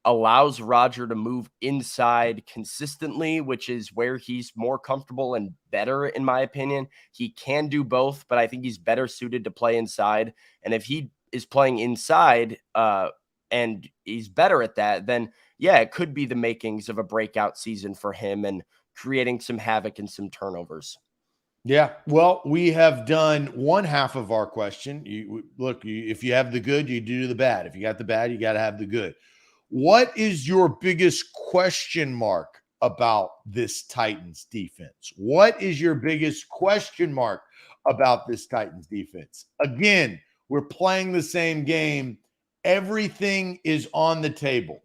allows Roger to move inside consistently, which is where he's more comfortable and better, in my opinion. He can do both, but I think he's better suited to play inside. And if he is playing inside and he's better at that, then yeah, it could be the makings of a breakout season for him and creating some havoc and some turnovers. Yeah, well, we have done one half of our question. If you have the good, you do the bad. If you got the bad, you got to have the good. What is your biggest question mark about this Titans defense? What is your biggest question mark about this Titans defense? Again, we're playing the same game. Everything is on the table.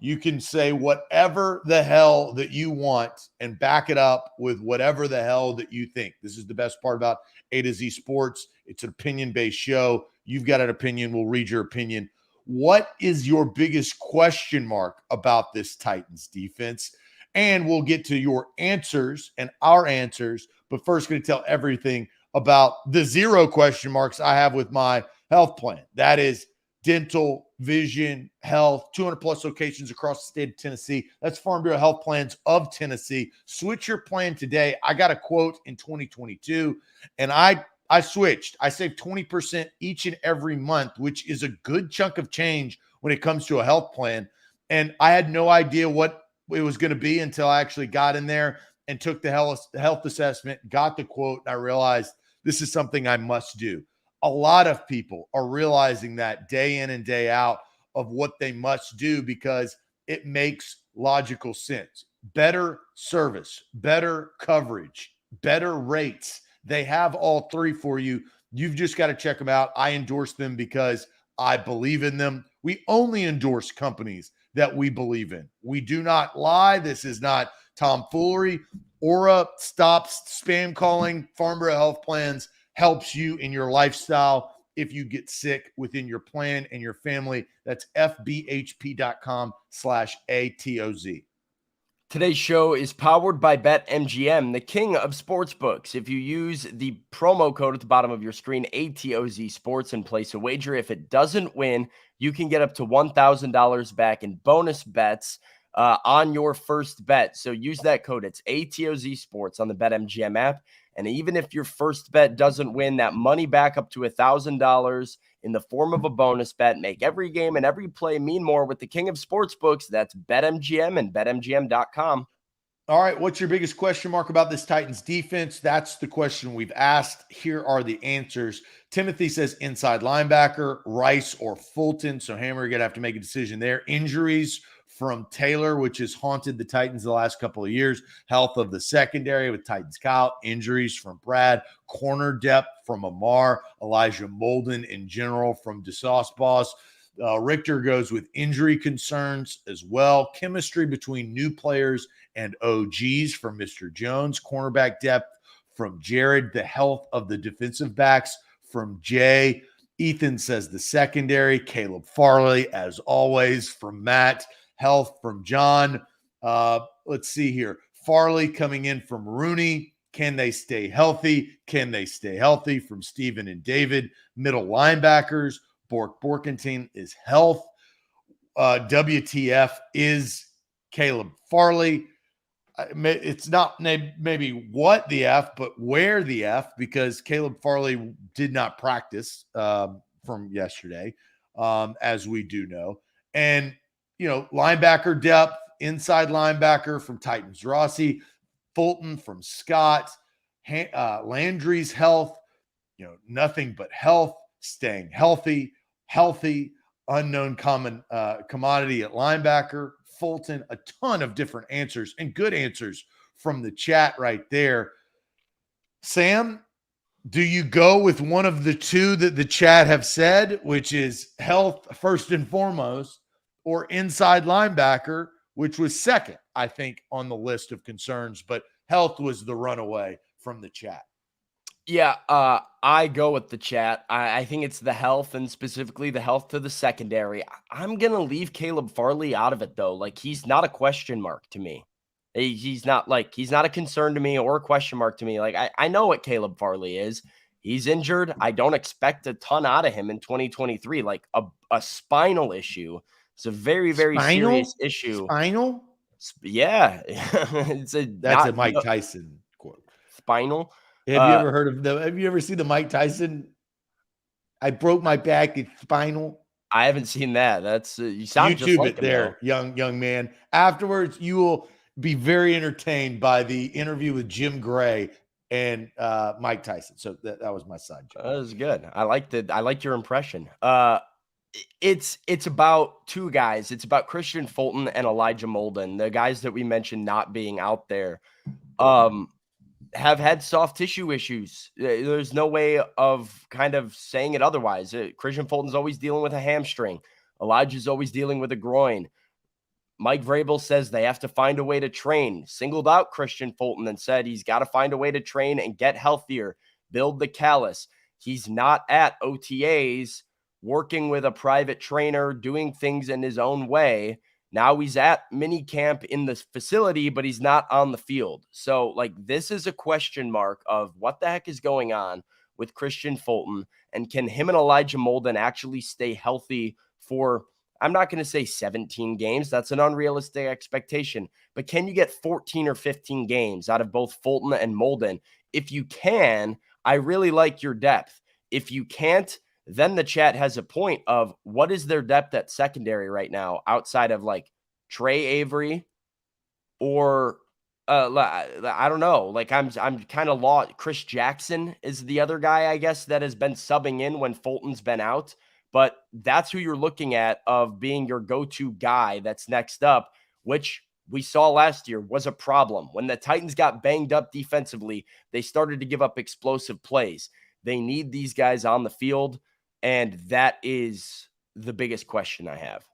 You can say whatever the hell that you want and back it up with whatever the hell that you think. This is the best part about A to Z Sports. It's an opinion-based show. You've got an opinion. We'll read your opinion. What is your biggest question mark about this Titans defense? And we'll get to your answers and our answers. But first, going to tell everything about the 0 question marks I have with my health plan. That is dental, vision, health, 200 plus locations across the state of Tennessee. That's Farm Bureau Health Plans of Tennessee. Switch your plan today. I got a quote in 2022, and I switched. I saved 20% each and every month, which is a good chunk of change when it comes to a health plan. And I had no idea what it was going to be until I actually got in there and took the health assessment, got the quote, and I realized this is something I must do. A lot of people are realizing that day in and day out of what they must do because it makes logical sense. Better service, better coverage, better rates. They have all 3 for you. You've just got to check them out. I endorse them because I believe in them. We only endorse companies that we believe in. We do not lie. This is not tomfoolery. Aura stops spam calling. Farm Bureau Health Plans helps you in your lifestyle if you get sick within your plan and your family. That's fbhp.com/ATOZ. Today's show is powered by BetMGM, the king of sportsbooks. If you use the promo code at the bottom of your screen, ATOZ Sports, and place a wager, if it doesn't win, you can get up to $1,000 back in bonus bets on your first bet. So use that code. It's ATOZ Sports on the BetMGM app. And even if your first bet doesn't win, that money back up to $1,000 in the form of a bonus bet. Make every game and every play mean more with the king of sportsbooks. That's BetMGM and BetMGM.com. All right, what's your biggest question mark about this Titans defense? That's the question we've asked. Here are the answers. Timothy says inside linebacker, Rice or Fulton. So Hammer, you're going to have to make a decision there. Injuries from Taylor, which has haunted the Titans the last couple of years. Health of the secondary with Titans Kyle. Injuries from Brad. Corner depth from Amar. Elijah Molden in general from DeSauce Boss. Richter goes with injury concerns as well. Chemistry between new players and OGs from Mr. Jones. Cornerback depth from Jared. The health of the defensive backs from Jay. Ethan says the secondary. Caleb Farley, as always, from Matt. Health from John. Let's see here. Farley coming in from Rooney. Can they stay healthy? Can they stay healthy from Steven and David? Middle linebackers. Borkentine is health. WTF is Caleb Farley. It's not maybe what the F, but where the F, because Caleb Farley did not practice from yesterday, as we do know. And linebacker depth, inside linebacker from Titans Rossi, Fulton from Scott, Landry's health, nothing but health, staying healthy, unknown commodity at linebacker, Fulton, a ton of different answers and good answers from the chat right there. Sam, do you go with one of the 2 that the chat have said, which is health first and foremost, or inside linebacker, which was second, I think, on the list of concerns, but health was the runaway from the chat? Yeah, I go with the chat. I think it's the health, and specifically the health to the secondary. I'm going to leave Caleb Farley out of it, though. Like, he's not a question mark to me. He's not a concern to me or a question mark to me. Like, I know what Caleb Farley is. He's injured. I don't expect a ton out of him in 2023. Like, a spinal issue. It's a very, very serious issue. Spinal? Yeah. That's a Mike Tyson quote. Spinal. Have you ever seen the Mike Tyson? I broke my back. It's spinal. I haven't seen that. That's you sound YouTube just like it there, young man. Afterwards, you will be very entertained by the interview with Jim Gray and Mike Tyson. So that was my side joke. That was good. I liked your impression. It's about two guys. It's about Christian Fulton and Elijah Molden, the guys that we mentioned not being out there. Have had soft tissue issues. There's no way of kind of saying it otherwise. Christian Fulton's always dealing with a hamstring. Elijah's always dealing with a groin. Mike Vrabel says they have to find a way to train, singled out Christian Fulton and said he's got to find a way to train and get healthier, build the callus. He's not at OTAs working with a private trainer, doing things in his own way. Now he's at minicamp in the facility, but he's not on the field. So, like, this is a question mark of what the heck is going on with Christian Fulton, and can him and Elijah Molden actually stay healthy for, I'm not going to say 17 games. That's an unrealistic expectation. But can you get 14 or 15 games out of both Fulton and Molden? If you can, I really like your depth. If you can't, then the chat has a point of what is their depth at secondary right now outside of like Trey Avery or I don't know. Like I'm kind of lost. Chris Jackson is the other guy, I guess, that has been subbing in when Fulton's been out. But that's who you're looking at of being your go-to guy that's next up, which we saw last year was a problem. When the Titans got banged up defensively, they started to give up explosive plays. They need these guys on the field, and that is the biggest question I have.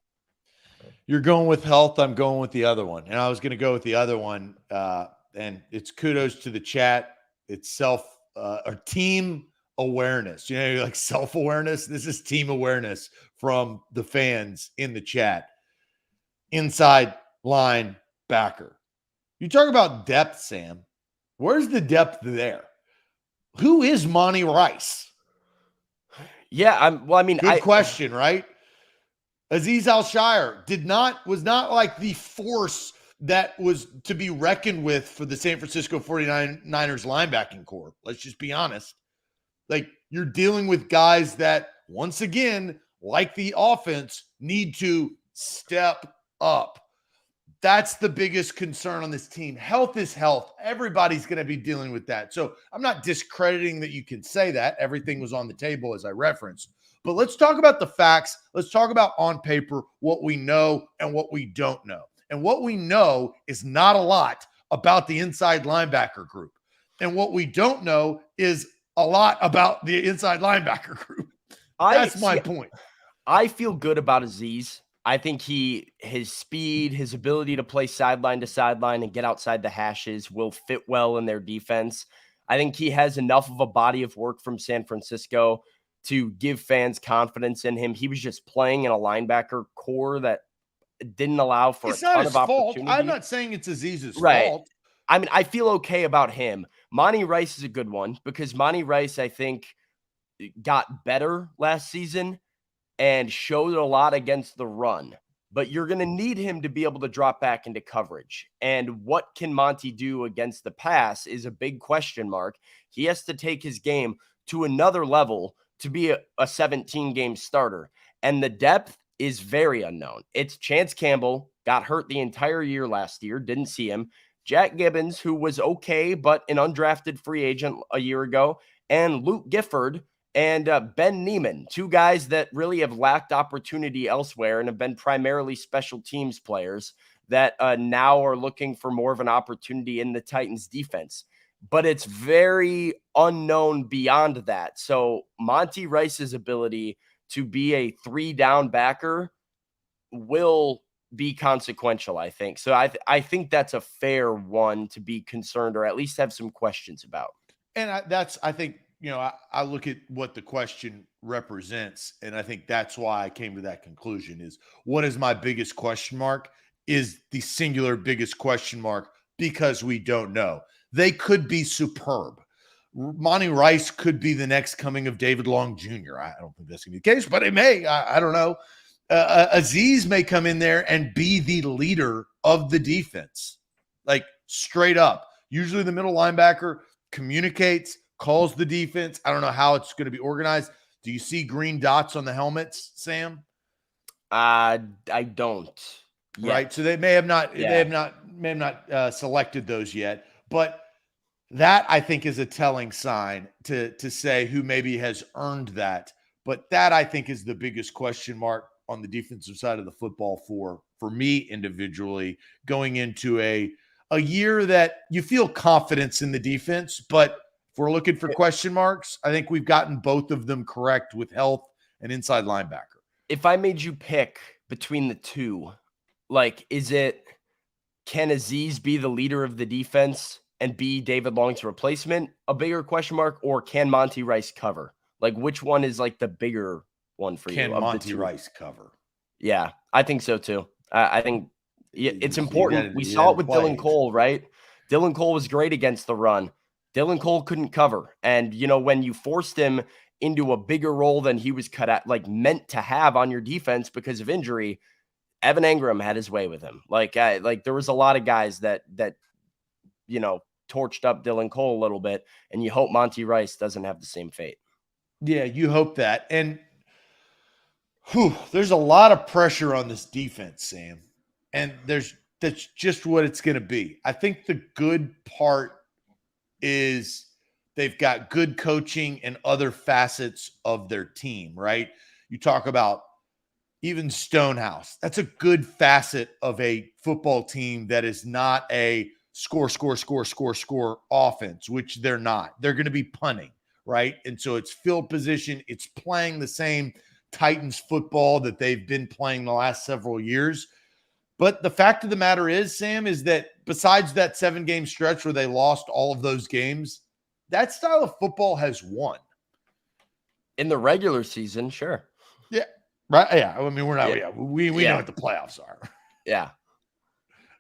You're going with health. I'm going with the other one. And I was going to go with the other one. And it's kudos to the chat. It's or team awareness. You know, like self-awareness. This is team awareness from the fans in the chat. Inside line backer. You talk about depth, Sam. Where's the depth there? Who is Monty Rice? Yeah, good question, right? Azeez Al-Shire was not like the force that was to be reckoned with for the San Francisco 49ers linebacking core. Let's just be honest. Like, you're dealing with guys that, once again, like the offense, need to step up. That's the biggest concern on this team. Health is health. Everybody's going to be dealing with that. So I'm not discrediting that you can say that. Everything was on the table, as I referenced. But let's talk about the facts. Let's talk about on paper what we know and what we don't know. And what we know is not a lot about the inside linebacker group. And what we don't know is a lot about the inside linebacker group. That's my point. I feel good about Azeez. I think his speed, his ability to play sideline to sideline and get outside the hashes will fit well in their defense. I think he has enough of a body of work from San Francisco to give fans confidence in him. He was just playing in a linebacker core that didn't allow for a ton of opportunity. I'm not saying it's Azeez's fault. I mean, I feel okay about him. Monty Rice is a good one because Monty Rice, I think, got better last season and showed a lot against the run, but you're going to need him to be able to drop back into coverage. And what can Monty do against the pass is a big question mark. He has to take his game to another level to be a 17-game starter. And the depth is very unknown. It's Chance Campbell, got hurt the entire year last year, didn't see him. Jack Gibbons, who was okay, but an undrafted free agent a year ago, and Luke Gifford, and Ben Neiman, two guys that really have lacked opportunity elsewhere and have been primarily special teams players that now are looking for more of an opportunity in the Titans defense. But it's very unknown beyond that. So Monty Rice's ability to be a 3-down backer will be consequential, I think. So I think that's a fair one to be concerned or at least have some questions about. And I think, you know, I look at what the question represents, and I think that's why I came to that conclusion is what is my biggest question mark is the singular biggest question mark because we don't know. They could be superb. Monty Rice could be the next coming of David Long Jr. I don't think that's going to be the case, but it may. I don't know. Azeez may come in there and be the leader of the defense, like straight up. Usually the middle linebacker communicates, calls the defense. I don't know how it's going to be organized. Do you see green dots on the helmets, Sam? I don't. Yet. Right. So they may have not. Yeah. They have not selected those yet. But that I think is a telling sign to say who maybe has earned that But that, I think, is the biggest question mark on the defensive side of the football for me individually, going into a year that you feel confidence in the defense. But if we're looking for question marks, I think we've gotten both of them correct with health and inside linebacker. If I made you pick between the two, like, is it, can Aziz be the leader of the defense and be David Long's replacement, a bigger question mark, or can Monty Rice cover? Like, which one is like the bigger one for you? Can Monty Rice cover? Yeah, I think so too. I think it's important. We saw it with play. Dylan Cole, right? Dylan Cole was great against the run. Dylan Cole couldn't cover. And, when you forced him into a bigger role than he was meant to have on your defense because of injury, Evan Engram had his way with him. There was a lot of guys that torched up Dylan Cole a little bit, and you hope Monty Rice doesn't have the same fate. Yeah, you hope that. And there's a lot of pressure on this defense, Sam. And that's just what it's going to be. I think the good part is they've got good coaching and other facets of their team, right? You talk about even Stonehouse. That's a good facet of a football team that is not a score offense, which they're not. They're going to be punting, right? And so it's field position. It's playing the same Titans football that they've been playing the last several years. But the fact of the matter is, Sam, is that besides that 7-game stretch where they lost all of those games, that style of football has won. In the regular season, sure. Yeah. Right. Yeah. I mean, we're not, we know what the playoffs are. Yeah.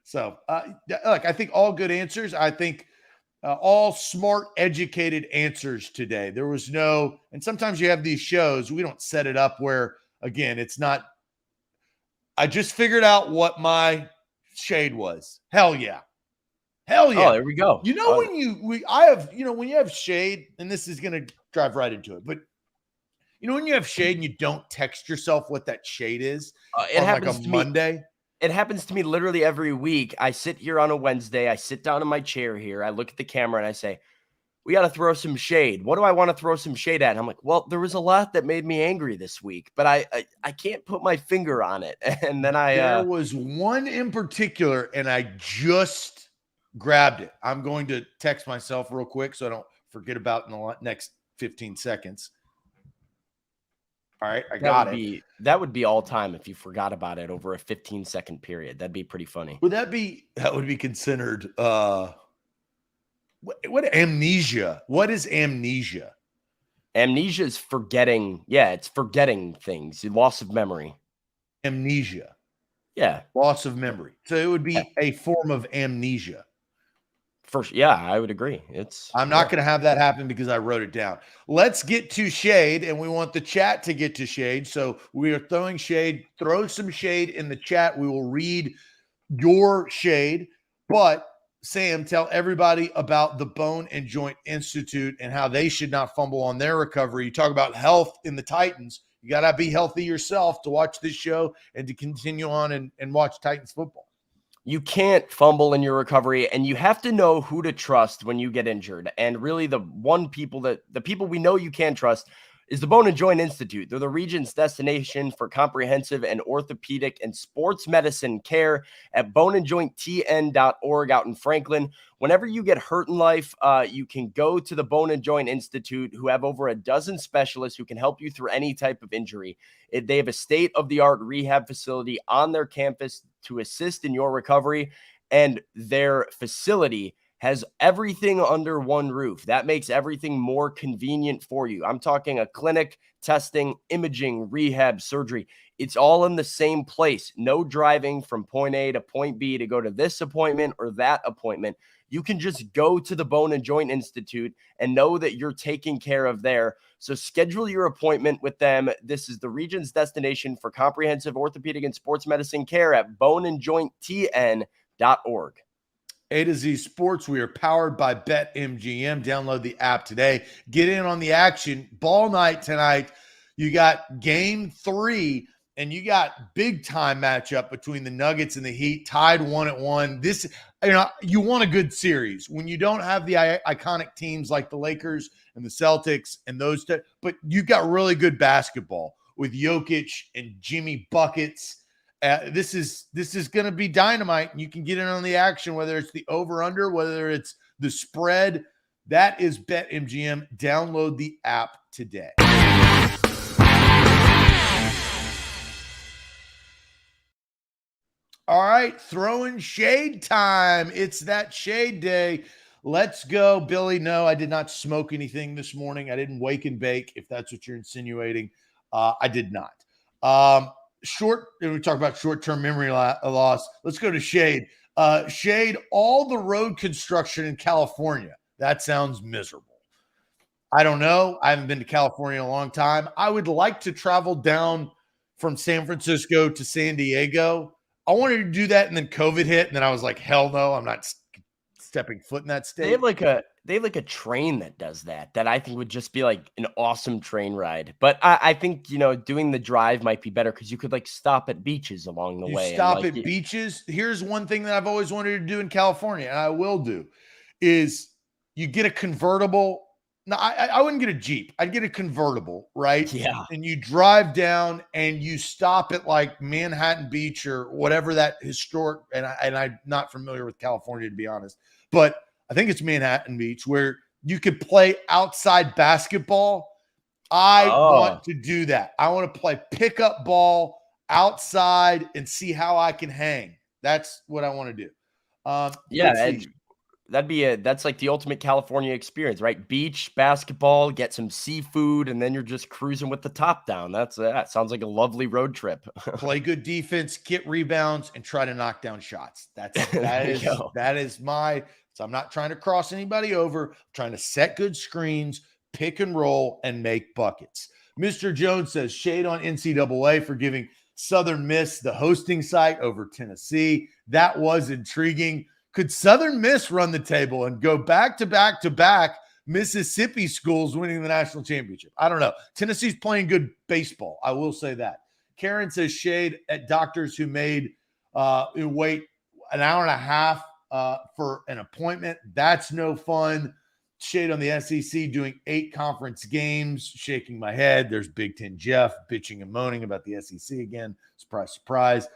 So, look, I think all good answers. I think all smart, educated answers today. There was no, and sometimes you have these shows, we don't set it up where, again, it's not, I just figured out what my shade was. Hell yeah. Hell yeah. Oh, there we go. When you have shade, and this is going to drive right into it, but when you have shade and you don't text yourself what that shade is, it on happens like a to Monday. Me. It happens to me literally every week. I sit here on a Wednesday. I sit down in my chair here. I look at the camera and I say, we got to throw some shade. What do I want to throw some shade at? And I'm like, well, there was a lot that made me angry this week, but I can't put my finger on it. And then there was one in particular, and I just grabbed it. I'm going to text myself real quick so I don't forget about in the next 15 seconds. All right, I got it. That would be all time if you forgot about it over a 15-second period. That'd be pretty funny. That would be considered what amnesia? What is amnesia? Amnesia is forgetting. Yeah, it's forgetting things. Loss of memory. Amnesia. Yeah. Loss of memory. So it would be a form of amnesia. Yeah, I would agree. I'm not going to have that happen because I wrote it down. Let's get to shade, and we want the chat to get to shade. So we are throwing shade. Throw some shade in the chat. We will read your shade. But Sam, tell everybody about the Bone and Joint Institute and how they should not fumble on their recovery. You talk about health in the Titans. You got to be healthy yourself to watch this show and to continue on and watch Titans football. You can't fumble in your recovery, and you have to know who to trust when you get injured. And really the people we know you can trust is the Bone and Joint Institute. They're the region's destination for comprehensive and orthopedic and sports medicine care at boneandjointtn.org out in Franklin. Whenever you get hurt in life, you can go to the Bone and Joint Institute, who have over a dozen specialists who can help you through any type of injury. They have a state-of-the-art rehab facility on their campus to assist in your recovery, and their facility has everything under one roof. That makes everything more convenient for you. I'm talking a clinic, testing, imaging, rehab, surgery. It's all in the same place. No driving from point A to point B to go to this appointment or that appointment. You can just go to the Bone and Joint Institute and know that you're taken care of there. So schedule your appointment with them. This is the region's destination for comprehensive orthopedic and sports medicine care at boneandjointtn.org. A to Z Sports, we are powered by BetMGM. Download the app today. Get in on the action. Ball night tonight. You got game 3 and you got big time matchup between the Nuggets and the Heat, tied 1-1. This, you want a good series when you don't have the iconic teams like the Lakers and the Celtics and those two, but you've got really good basketball with Jokic and Jimmy buckets. This is going to be dynamite, and you can get in on the action, whether it's the over/under, whether it's the spread. That is BetMGM. Download the app today. All right, throwing shade time. It's that shade day. Let's go, Billy. No, I did not smoke anything this morning. I didn't wake and bake, if that's what you're insinuating. I did not. We talk about short-term memory loss. Let's go to shade. Shade, all the road construction in California. That sounds miserable. I don't know. I haven't been to California in a long time. I would like to travel down from San Francisco to San Diego. I wanted to do that, and then COVID hit, and then I was like, hell no, I'm not stepping foot in that state. They have like a train that does that I think would just be like an awesome train ride. But I think, doing the drive might be better because you could like stop at beaches along the way. Stop at beaches. Here's one thing that I've always wanted to do in California, and I will do, is you get a convertible. No, I wouldn't get a Jeep. I'd get a convertible, right? Yeah. And you drive down and you stop at like Manhattan Beach or whatever that historic, and I'm not familiar with California, to be honest, but I think it's Manhattan Beach, where you could play outside basketball. I want to do that. I want to play pickup ball outside and see how I can hang. That's what I want to do. That's like the ultimate California experience, right? Beach, basketball, get some seafood, and then you're just cruising with the top down. That sounds like a lovely road trip. Play good defense, get rebounds, and try to knock down shots. That is my. So I'm not trying to cross anybody over. I'm trying to set good screens, pick and roll, and make buckets. Mr. Jones says shade on NCAA for giving Southern Miss the hosting site over Tennessee. That was intriguing. Could Southern Miss run the table and go back to back to back Mississippi schools winning the national championship? I don't know. Tennessee's playing good baseball. I will say that. Karen says shade at doctors who made wait an hour and a half for an appointment. That's no fun. Shade on the SEC doing 8 conference games. Shaking my head. There's Big Ten Jeff bitching and moaning about the SEC again. Surprise, surprise.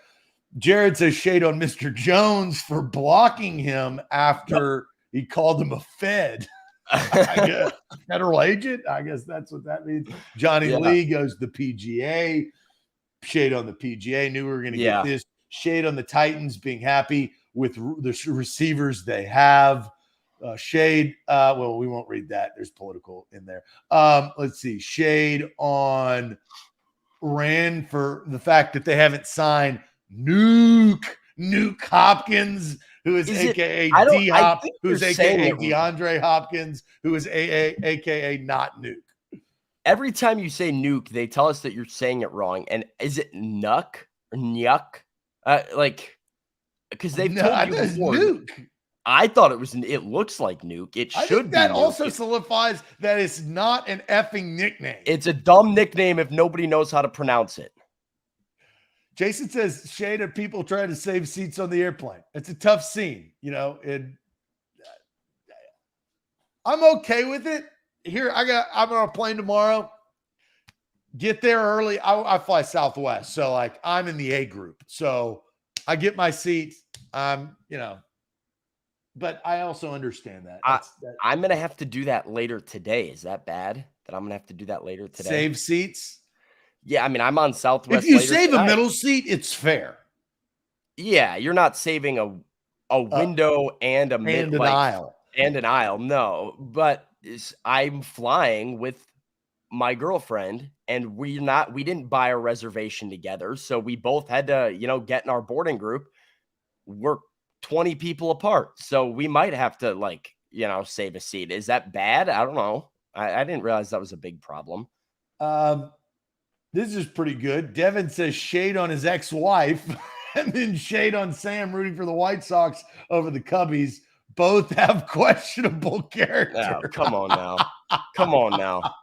Jared says shade on Mr. Jones for blocking him after he called him a Fed. I guess, federal agent. I guess that's what that means. Johnny Lee goes the PGA. Shade on the PGA. Knew we were going to get this. Shade on the Titans being happy with the receivers they have. Shade. Well, we won't read that. There's political in there. Let's see. Shade on Rand for the fact that they haven't signed Nuke Hopkins, who is AKA D-Hop, who's AKA DeAndre Hopkins, who is AKA not Nuke. Every time you say Nuke, they tell us that you're saying it wrong. And is it Nuck or Nyuk? Because they've told you before. Nuke. I thought it looks like Nuke. It should be. That Nuke. also solidifies that it's not an effing nickname. It's a dumb nickname if nobody knows how to pronounce it. Jason says shade of people trying to save seats on the airplane. It's a tough scene, I'm okay with it. Here, I'm on a plane tomorrow. Get there early. I fly Southwest, so like I'm in the A group. So I get my seat. But I also understand that. I'm gonna have to do that later today. Is that bad? That I'm gonna have to do that later today? Save seats. Yeah, I mean, I'm on Southwest. If you save a middle seat, it's fair. Yeah, you're not saving a window and an aisle. And an aisle, no. But I'm flying with my girlfriend, and we didn't buy a reservation together, so we both had to, get in our boarding group. We're 20 people apart, so we might have to save a seat. Is that bad? I don't know. I didn't realize that was a big problem. This is pretty good. Devin says shade on his ex-wife and then shade on Sam rooting for the White Sox over the Cubbies. Both have questionable character. Oh, come on now.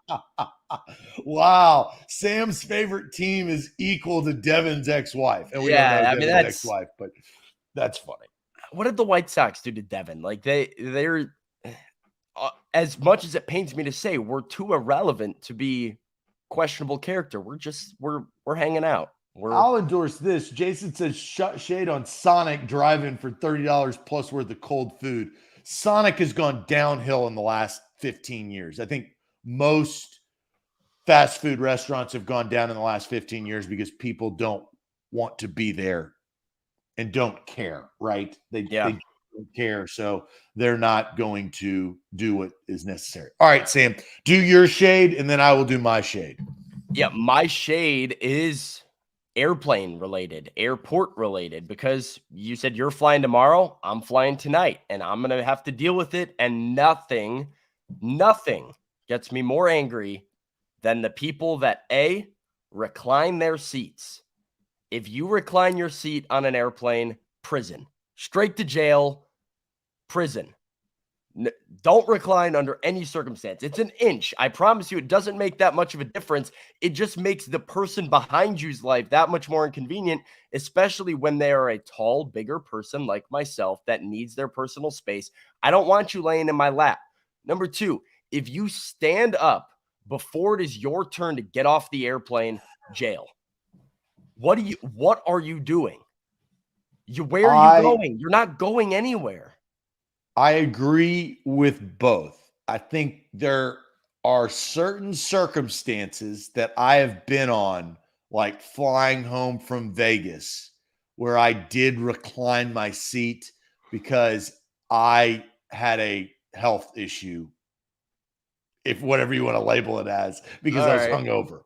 Wow. Sam's favorite team is equal to Devin's ex-wife. And we don't know Devin's ex-wife, but that's funny. What did the White Sox do to Devin? Like they're as much as it pains me to say, we're too irrelevant to be questionable character. We're hanging out. I'll endorse this. Jason says shade on Sonic driving for $30 plus worth of cold food. Sonic has gone downhill in the last 15 years. I think most fast food restaurants have gone down in the last 15 years because people don't want to be there and don't care, right? They don't care, so they're not going to do what is necessary. All right, Sam, do your shade, and then I will do my shade. Yeah, my shade is airplane related, airport related, because you said you're flying tomorrow. I'm flying tonight, and I'm going to have to deal with it. And nothing gets me more angry than the people that recline their seats. If you recline your seat on an airplane, prison, straight to jail, prison. Don't recline under any circumstance. It's an inch. I promise you, it doesn't make that much of a difference. It just makes the person behind you's life that much more inconvenient, especially when they are a tall, bigger person like myself that needs their personal space. I don't want you laying in my lap. Number two, if you stand up before it is your turn to get off the airplane, jail. What are you doing? Where are you going? You're not going anywhere. I agree with both. I think there are certain circumstances that I have been on, like flying home from Vegas, where I did recline my seat because I had a health issue, if whatever you want to label it as, because I was hungover.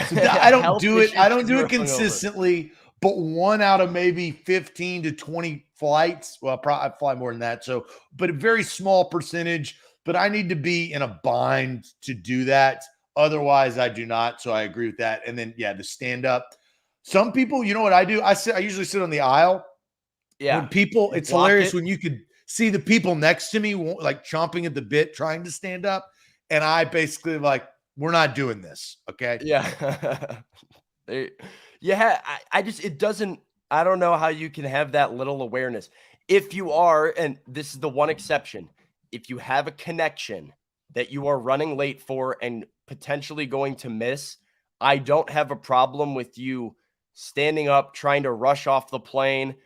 So I don't do it. I don't do it consistently, but one out of maybe 15 to 20 flights. Well, I fly more than that. So, but a very small percentage, but I need to be in a bind to do that. Otherwise I do not. So I agree with that. And then, the stand up. Some people, you know what I do? I usually sit on the aisle. Yeah. When people, it's hilarious when you could see the people next to me, like chomping at the bit, trying to stand up. And I basically we're not doing this. Okay. Yeah. I don't know how you can have that little awareness. If you are, and this is the one exception, if you have a connection that you are running late for and potentially going to miss, I don't have a problem with you standing up, trying to rush off the plane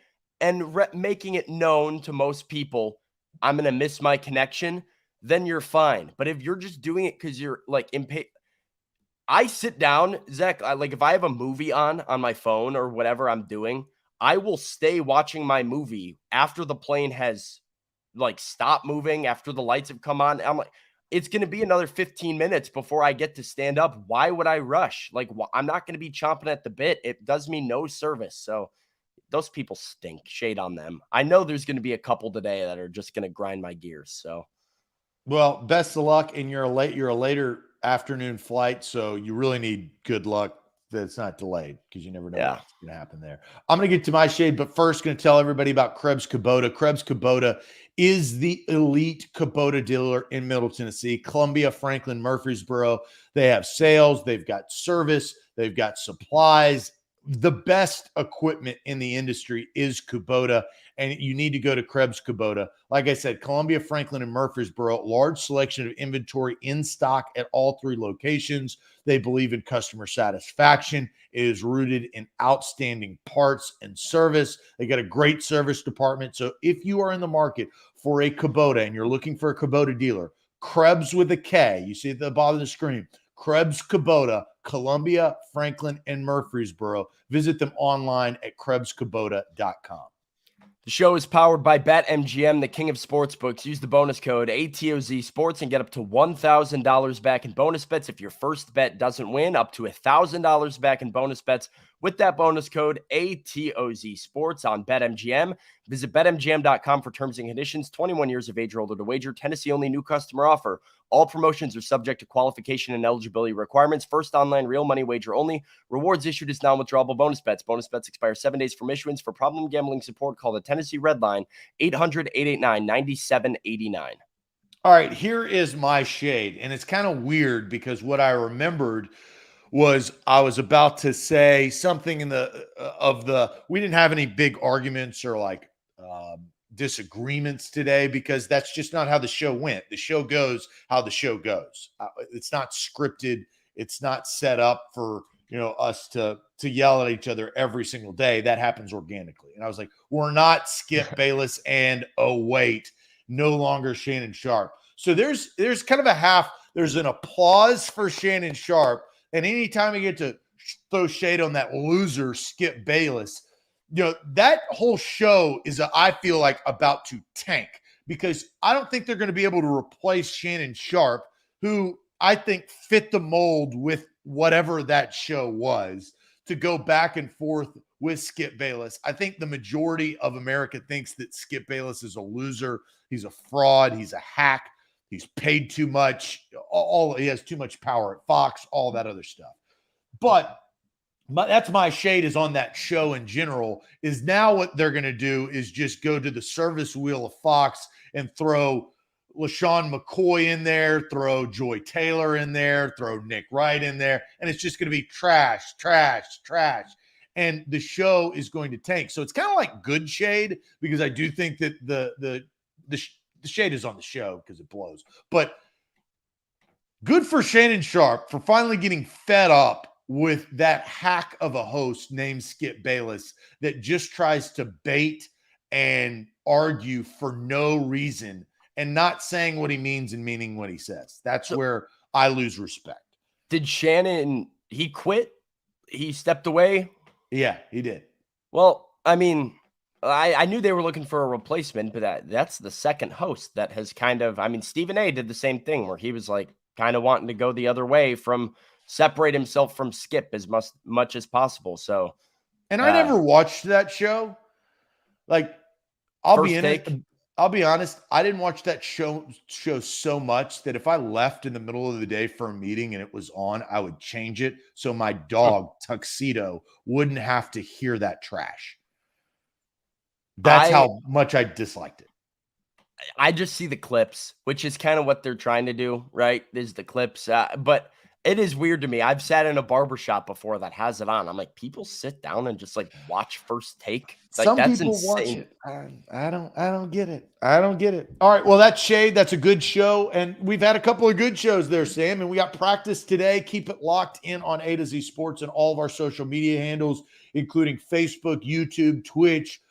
and making it known to most people, I'm going to miss my connection, then you're fine. But if you're just doing it because you're impatient, I sit down, Zach, if I have a movie on my phone or whatever I'm doing, I will stay watching my movie after the plane has stopped moving, after the lights have come on. I'm like, it's going to be another 15 minutes before I get to stand up. Why would I rush? I'm not going to be chomping at the bit. It does me no service. So those people stink. Shade on them. I know there's going to be a couple today that are just going to grind my gears. So, well, best of luck. And you're a later afternoon flight, so you really need good luck that it's not delayed, because you never know what's going to happen there. I'm going to get to my shade, but first going to tell everybody about Krebs Kubota. Krebs Kubota is the elite Kubota dealer in Middle Tennessee, Columbia, Franklin, Murfreesboro. They have sales, they've got service, they've got supplies. The best equipment in the industry is Kubota, and you need to go to Krebs Kubota. Like I said, Columbia, Franklin, and Murfreesboro, large selection of inventory in stock at all three locations. They believe in customer satisfaction. It is rooted in outstanding parts and service. They got a great service department. So if you are in the market for a Kubota and you're looking for a Kubota dealer, Krebs with a K, you see at the bottom of the screen, Krebs Kubota, Columbia, Franklin, and Murfreesboro. Visit them online at KrebsKubota.com. The show is powered by BetMGM, the king of sportsbooks. Use the bonus code ATOZ Sports and get up to $1,000 back in bonus bets if your first bet doesn't win, up to $1,000 back in bonus bets with that bonus code ATOZ Sports on BetMGM. Visit BetMGM.com for terms and conditions. 21 years of age or older to wager. Tennessee only new customer offer. All promotions are subject to qualification and eligibility requirements. First online real money wager only. Rewards issued as non-withdrawable bonus bets. Bonus bets expire 7 days from issuance. For problem gambling support, call the Tennessee Red Line, 800-889-9789. All right, here is my shade. And it's kind of weird because what I remembered was I was about to say something in we didn't have any big arguments or like disagreements today because that's just not how the show went. The show goes how the show goes. It's not scripted. It's not set up for us to yell at each other every single day. That happens organically. And I was like, we're not Skip Bayless and no longer Shannon Sharp. So there's kind of there's an applause for Shannon Sharp. And anytime I get to throw shade on that loser, Skip Bayless, that whole show is, I feel like, about to tank because I don't think they're going to be able to replace Shannon Sharp, who I think fit the mold with whatever that show was, to go back and forth with Skip Bayless. I think the majority of America thinks that Skip Bayless is a loser. He's a fraud. He's a hack. He's paid too much. He has too much power at Fox, all that other stuff. But that's my shade is on that show in general, is now what they're going to do is just go to the service wheel of Fox and throw LaShawn McCoy in there, throw Joy Taylor in there, throw Nick Wright in there, and it's just going to be trash, trash, trash. And the show is going to tank. So it's kind of like good shade because I do think that the shade is on the show because it blows. But good for Shannon Sharp for finally getting fed up with that hack of a host named Skip Bayless that just tries to bait and argue for no reason and not saying what he means and meaning what he says. That's where I lose respect. Did Shannon, he quit? He stepped away? Yeah, he did. Well, I mean, I knew they were looking for a replacement, but that's the second host that has Stephen A did the same thing where he was like kind of wanting to go the other way separate himself from Skip as much as possible. So, and I never watched that show. Like, I'll be honest, I didn't watch that show so much that if I left in the middle of the day for a meeting and it was on, I would change it so my dog Tuxedo wouldn't have to hear that trash. That's how much I disliked it. I just see the clips, which is kind of what they're trying to do, right? Is the clips, but it is weird to me. I've sat in a barbershop before that has it on. I'm like, people sit down and just like watch First Take. Like, some that's people insane. Watch it. I don't get it. I don't get it. All right. Well, that's shade. That's a good show. And we've had a couple of good shows there, Sam. And we got practice today. Keep it locked in on A to Z Sports and all of our social media handles, including Facebook, YouTube, Twitch,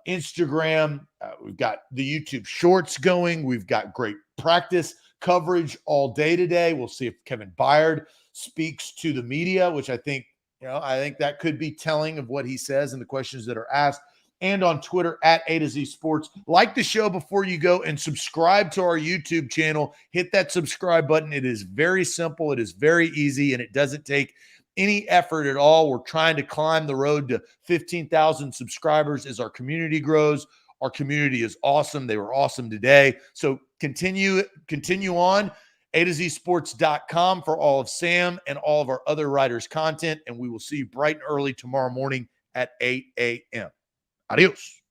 Instagram. We've got the YouTube shorts going. We've got great practice coverage all day today. We'll see if Kevin Byard speaks to the media, which I think that could be telling of what he says and the questions that are asked. And on Twitter at A to Z Sports. Like the show before you go and subscribe to our YouTube channel. Hit that subscribe button. It is very simple. It is very easy, and it doesn't take any effort at all. We're trying to climb the road to 15,000 subscribers as our community grows. Our community is awesome. They were awesome today. So continue on. A2ZSports.com for all of Sam and all of our other writers' content. And we will see you bright and early tomorrow morning at 8 a.m. Adios.